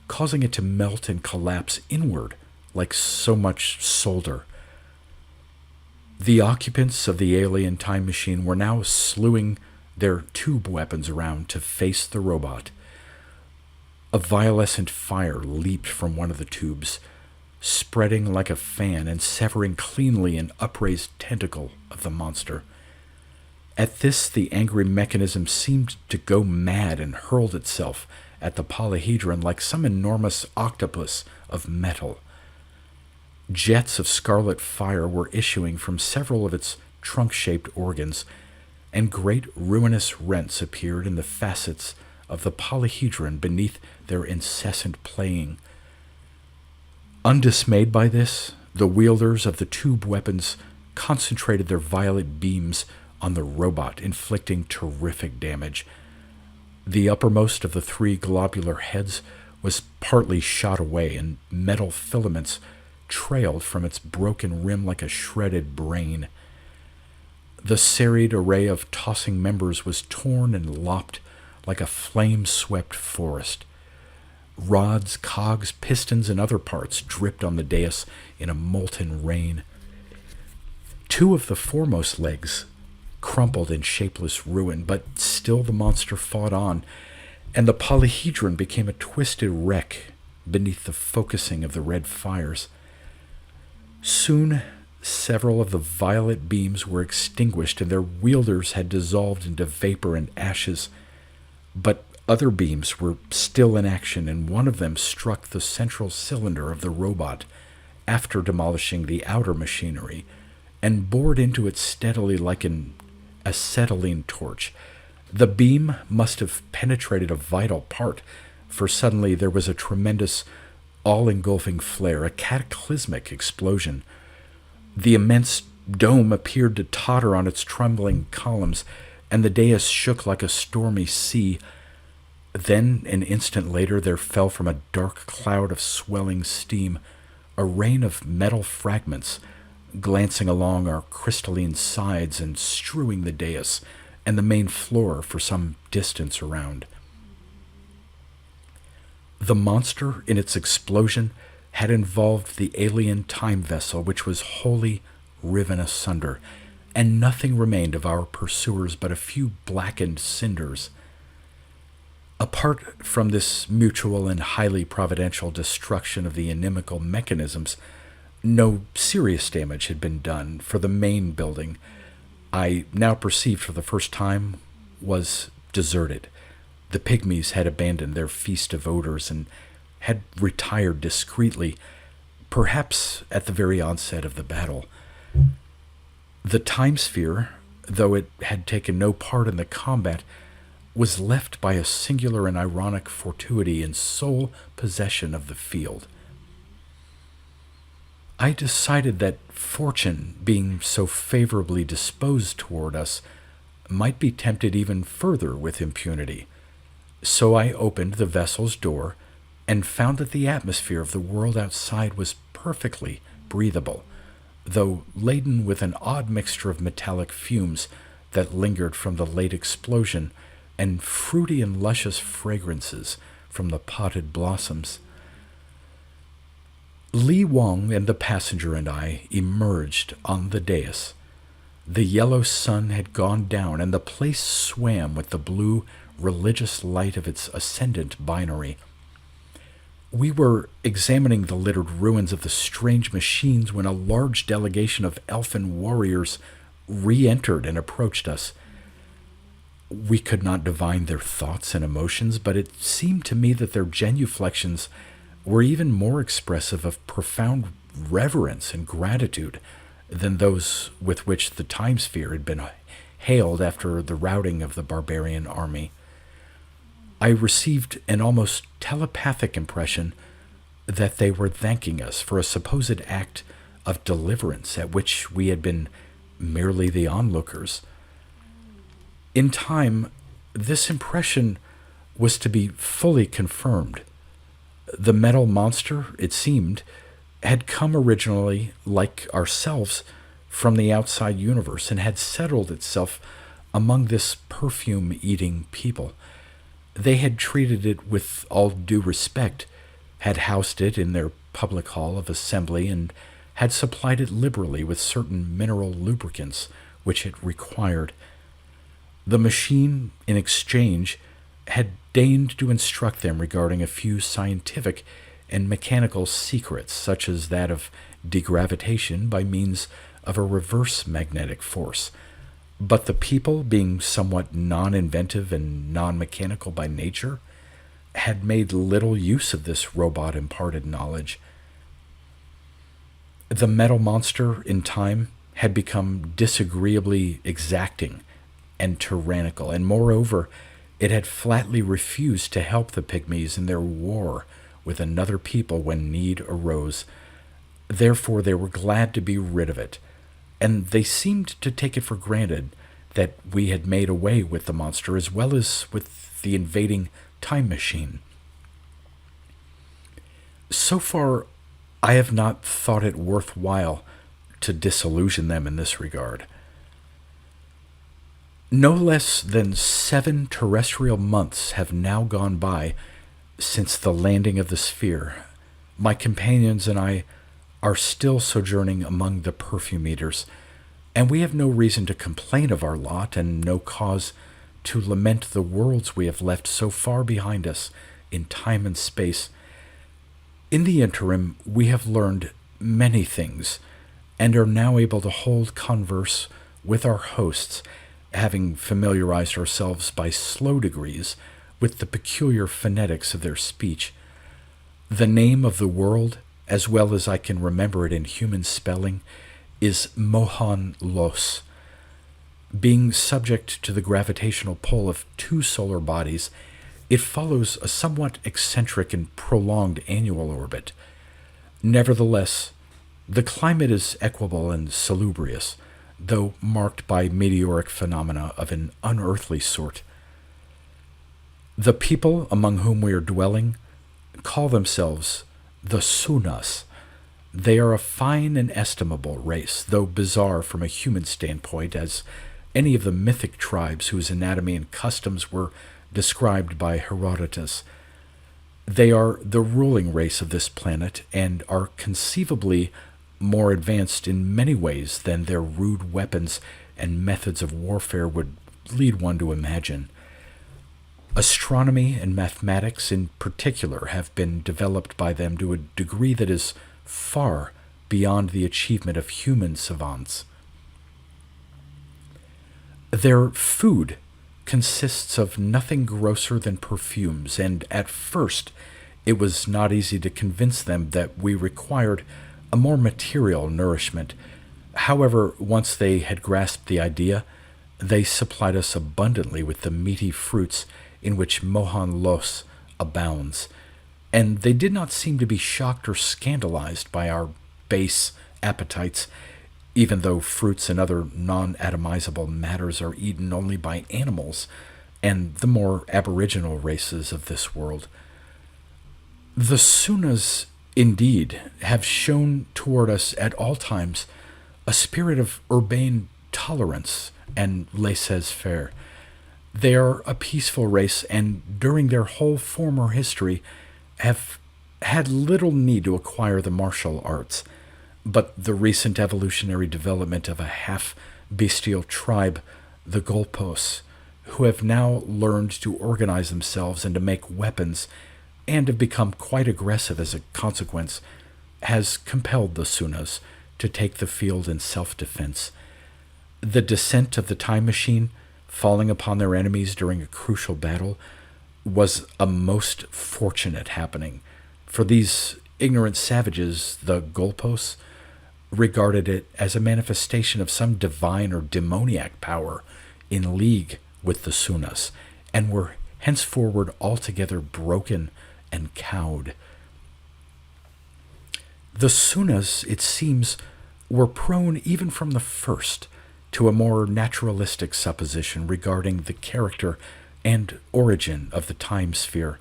causing it to melt and collapse inward like so much solder. The occupants of the alien time machine were now slewing their tube weapons around to face the robot. A violescent fire leaped from one of the tubes, spreading like a fan and severing cleanly an upraised tentacle of the monster. At this, the angry mechanism seemed to go mad and hurled itself at the polyhedron like some enormous octopus of metal. Jets of scarlet fire were issuing from several of its trunk-shaped organs, and great ruinous rents appeared in the facets of the polyhedron beneath their incessant playing. Undismayed by this, the wielders of the tube weapons concentrated their violet beams on the robot, inflicting terrific damage. The uppermost of the three globular heads was partly shot away, and metal filaments trailed from its broken rim like a shredded brain. The serried array of tossing members was torn and lopped like a flame-swept forest. Rods, cogs, pistons, and other parts dripped on the dais in a molten rain. Two of the foremost legs crumpled in shapeless ruin, but still the monster fought on, and the polyhedron became a twisted wreck beneath the focusing of the red fires. Soon, several of the violet beams were extinguished, and their wielders had dissolved into vapor and ashes. But other beams were still in action, and one of them struck the central cylinder of the robot after demolishing the outer machinery, and bored into it steadily like an acetylene torch. The beam must have penetrated a vital part, for suddenly there was a tremendous, all-engulfing flare, a cataclysmic explosion. The immense dome appeared to totter on its trembling columns, and the dais shook like a stormy sea. Then, an instant later, there fell from a dark cloud of swelling steam a rain of metal fragments, glancing along our crystalline sides and strewing the dais and the main floor for some distance around. The monster, in its explosion, had involved the alien time vessel, which was wholly riven asunder, and nothing remained of our pursuers but a few blackened cinders. Apart from this mutual and highly providential destruction of the inimical mechanisms, no serious damage had been done, for the main building, I now perceived for the first time, was deserted. The pygmies had abandoned their feast of odors and had retired discreetly, perhaps at the very onset of the battle. The time sphere, though it had taken no part in the combat, was left by a singular and ironic fortuity in sole possession of the field. I decided that fortune, being so favorably disposed toward us, might be tempted even further with impunity. So I opened the vessel's door and found that the atmosphere of the world outside was perfectly breathable, though laden with an odd mixture of metallic fumes that lingered from the late explosion and fruity and luscious fragrances from the potted blossoms. Li Wang and the passenger and I emerged on the dais. The yellow sun had gone down, and the place swam with the blue, religious light of its ascendant binary. We were examining the littered ruins of the strange machines when a large delegation of elfin warriors re-entered and approached us. We could not divine their thoughts and emotions, but it seemed to me that their genuflections were even more expressive of profound reverence and gratitude than those with which the time sphere had been hailed after the routing of the barbarian army. I received an almost telepathic impression that they were thanking us for a supposed act of deliverance at which we had been merely the onlookers. In time, this impression was to be fully confirmed. The metal monster, it seemed, had come originally, like ourselves, from the outside universe and had settled itself among this perfume-eating people. They had treated it with all due respect, had housed it in their public hall of assembly, and had supplied it liberally with certain mineral lubricants which it required. The machine, in exchange, had deigned to instruct them regarding a few scientific and mechanical secrets, such as that of degravitation by means of a reverse magnetic force. But the people, being somewhat non-inventive and non-mechanical by nature, had made little use of this robot-imparted knowledge. The metal monster, in time, had become disagreeably exacting and tyrannical, and moreover, it had flatly refused to help the pygmies in their war with another people when need arose. Therefore, they were glad to be rid of it, and they seemed to take it for granted that we had made away with the monster as well as with the invading time machine. So far, I have not thought it worthwhile to disillusion them in this regard. No less than 7 terrestrial months have now gone by since the landing of the sphere. My companions and I are still sojourning among the perfume eaters, and we have no reason to complain of our lot and no cause to lament the worlds we have left so far behind us in time and space. In the interim, we have learned many things and are now able to hold converse with our hosts, having familiarized ourselves by slow degrees with the peculiar phonetics of their speech. The name of the world, as well as I can remember it in human spelling, is MOHAUN. Being subject to the gravitational pull of 2 solar bodies, it follows a somewhat eccentric and prolonged annual orbit. Nevertheless, the climate is equable and salubrious, though marked by meteoric phenomena of an unearthly sort. The people among whom we are dwelling call themselves the Sunas. They are a fine and estimable race, though bizarre from a human standpoint, as any of the mythic tribes whose anatomy and customs were described by Herodotus. They are the ruling race of this planet and are conceivably more advanced in many ways than their rude weapons and methods of warfare would lead one to imagine. Astronomy and mathematics in particular have been developed by them to a degree that is far beyond the achievement of human savants. Their food consists of nothing grosser than perfumes, and at first it was not easy to convince them that we required a more material nourishment. However, once they had grasped the idea, they supplied us abundantly with the meaty fruits in which MOHAUN abounds, and they did not seem to be shocked or scandalized by our base appetites, even though fruits and other non-atomizable matters are eaten only by animals and the more aboriginal races of this world. The Sunas, indeed, have shown toward us at all times a spirit of urbane tolerance and laissez-faire. They are a peaceful race, and during their whole former history have had little need to acquire the martial arts. But the recent evolutionary development of a half-bestial tribe, the Golpos, who have now learned to organize themselves and to make weapons, and have become quite aggressive as a consequence, has compelled the Sunas to take the field in self-defense. The descent of the time machine, falling upon their enemies during a crucial battle, was a most fortunate happening, for these ignorant savages, the Golpos, regarded it as a manifestation of some divine or demoniac power in league with the Sunas, and were henceforward altogether broken and cowed. The Sunnas, it seems, were prone even from the first to a more naturalistic supposition regarding the character and origin of the time sphere.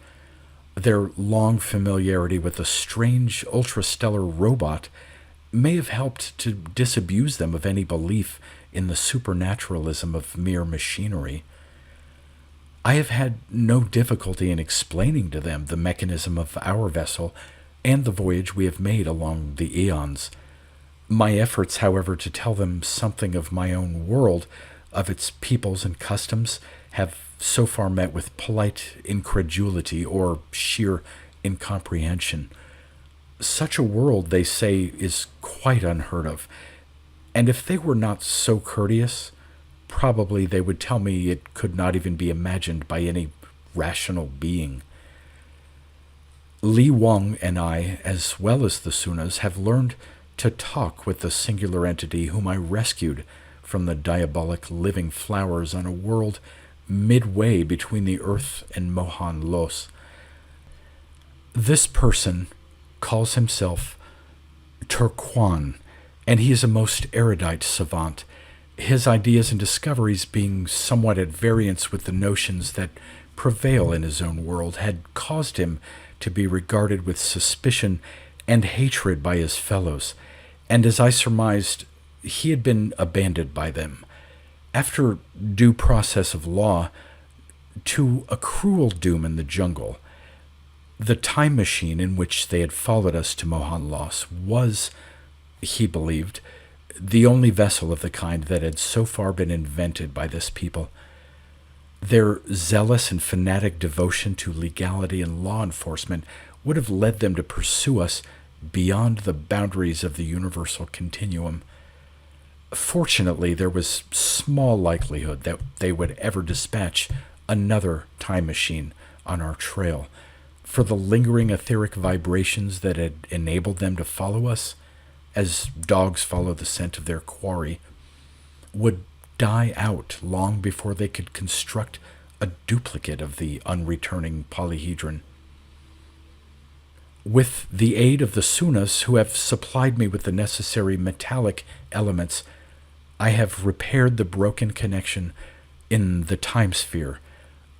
Their long familiarity with a strange ultrastellar robot may have helped to disabuse them of any belief in the supernaturalism of mere machinery. I have had no difficulty in explaining to them the mechanism of our vessel and the voyage we have made along the eons. My efforts, however, to tell them something of my own world, of its peoples and customs, have so far met with polite incredulity or sheer incomprehension. Such a world, they say, is quite unheard of, and if they were not so courteous, probably they would tell me it could not even be imagined by any rational being. Li Wang and I, as well as the Sunnas, have learned to talk with the singular entity whom I rescued from the diabolic living flowers on a world midway between the earth and Mohan Los. This person calls himself Turquan, and he is a most erudite savant, his ideas and discoveries being somewhat at variance with the notions that prevail in his own world, had caused him to be regarded with suspicion and hatred by his fellows, and as I surmised, he had been abandoned by them, after due process of law, to a cruel doom in the jungle. The time machine in which they had followed us to Mohan Los was, he believed, the only vessel of the kind that had so far been invented by this people. Their zealous and fanatic devotion to legality and law enforcement would have led them to pursue us beyond the boundaries of the universal continuum. Fortunately, there was small likelihood that they would ever dispatch another time machine on our trail, for the lingering etheric vibrations that had enabled them to follow us, as dogs follow the scent of their quarry, would die out long before they could construct a duplicate of the unreturning polyhedron. With the aid of the Sunnas, who have supplied me with the necessary metallic elements, I have repaired the broken connection in the time sphere.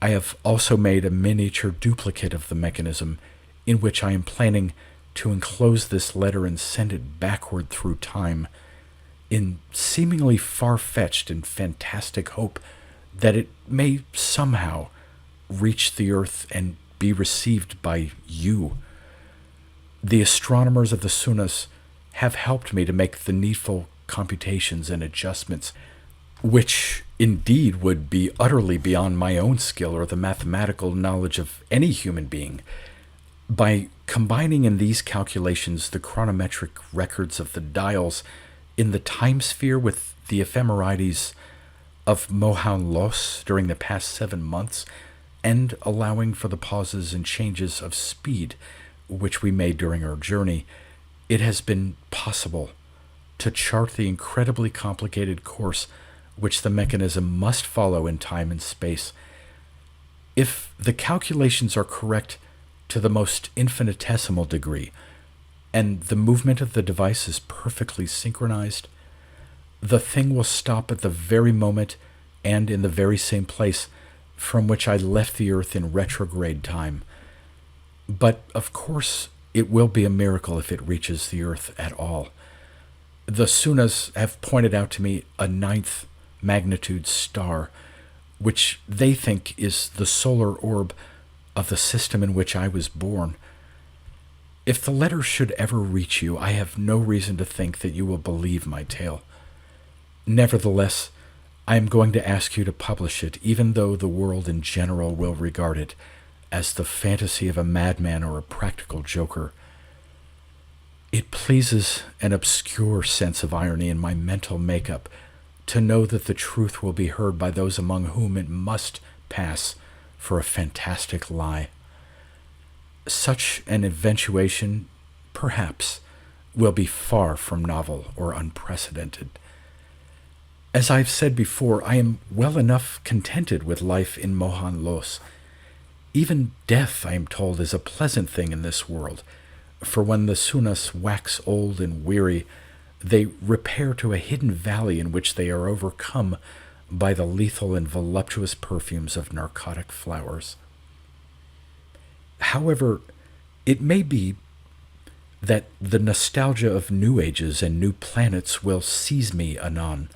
I have also made a miniature duplicate of the mechanism, in which I am planning to enclose this letter and send it backward through time, in seemingly far-fetched and fantastic hope that it may somehow reach the earth and be received by you. The astronomers of the Sunnas have helped me to make the needful computations and adjustments, which indeed would be utterly beyond my own skill or the mathematical knowledge of any human being. By combining in these calculations the chronometric records of the dials in the time sphere with the ephemerides of Mohan Los during the past 7 months, and allowing for the pauses and changes of speed which we made during our journey, it has been possible to chart the incredibly complicated course which the mechanism must follow in time and space. If the calculations are correct to the most infinitesimal degree, and the movement of the device is perfectly synchronized, the thing will stop at the very moment and in the very same place from which I left the earth in retrograde time. But, of course, it will be a miracle if it reaches the earth at all. The Sunnas have pointed out to me a 9th magnitude star, which they think is the solar orb of the system in which I was born. If the letter should ever reach you, I have no reason to think that you will believe my tale. Nevertheless, I am going to ask you to publish it, even though the world in general will regard it as the fantasy of a madman or a practical joker. It pleases an obscure sense of irony in my mental makeup to know that the truth will be heard by those among whom it must pass for a fantastic lie. Such an eventuation, perhaps, will be far from novel or unprecedented. As I've said before, I am well enough contented with life in Mohan Los. Even death, I am told, is a pleasant thing in this world, For when the Sunas wax old and weary, they repair to a hidden valley in which they are overcome by the lethal and voluptuous perfumes of narcotic flowers. However, it may be that the nostalgia of new ages and new planets will seize me anon,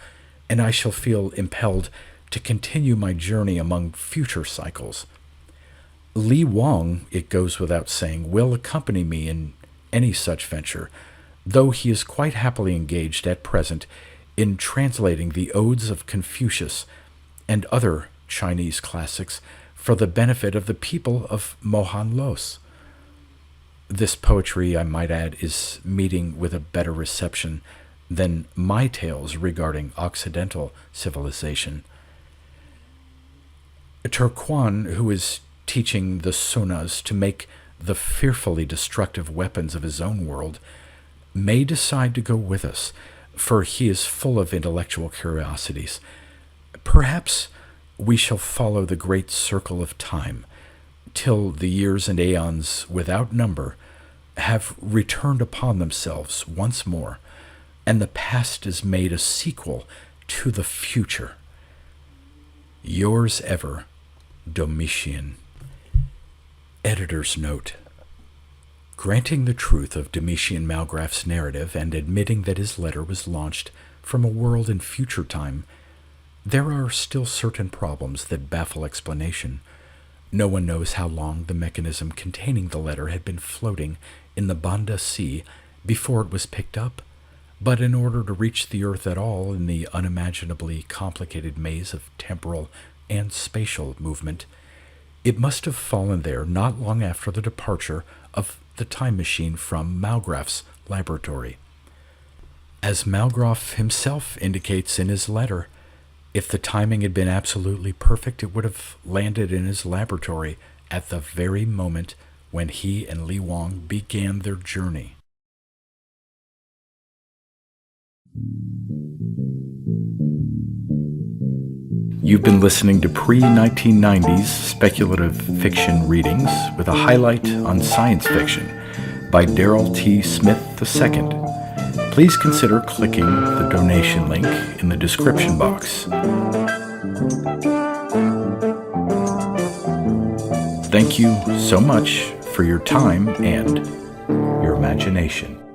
and I shall feel impelled to continue my journey among future cycles. Li Wang, it goes without saying, will accompany me in any such venture, though he is quite happily engaged at present in translating the Odes of Confucius and other Chinese classics for the benefit of the people of MOHAUN Los. This poetry, I might add, is meeting with a better reception than my tales regarding Occidental civilization. Turquan, who is teaching the Sunas to make the fearfully destructive weapons of his own world, may decide to go with us, for he is full of intellectual curiosities. Perhaps we shall follow the great circle of time, till the years and aeons without number have returned upon themselves once more, and the past is made a sequel to the future. Yours ever, Domitian. Editor's note. Granting the truth of Domitian Malgraff's narrative and admitting that his letter was launched from a world in future time, there are still certain problems that baffle explanation. No one knows how long the mechanism containing the letter had been floating in the Banda Sea before it was picked up, but in order to reach the Earth at all in the unimaginably complicated maze of temporal and spatial movement, it must have fallen there not long after the departure of the time machine from Malgraff's laboratory. As Malgraff himself indicates in his letter, if the timing had been absolutely perfect, it would have landed in his laboratory at the very moment when he and Li Wang began their journey. You've been listening to pre-1990s speculative fiction readings with a highlight on science fiction by Darrell T. Smith II. Please consider clicking the donation link in the description box. Thank you so much for your time and your imagination.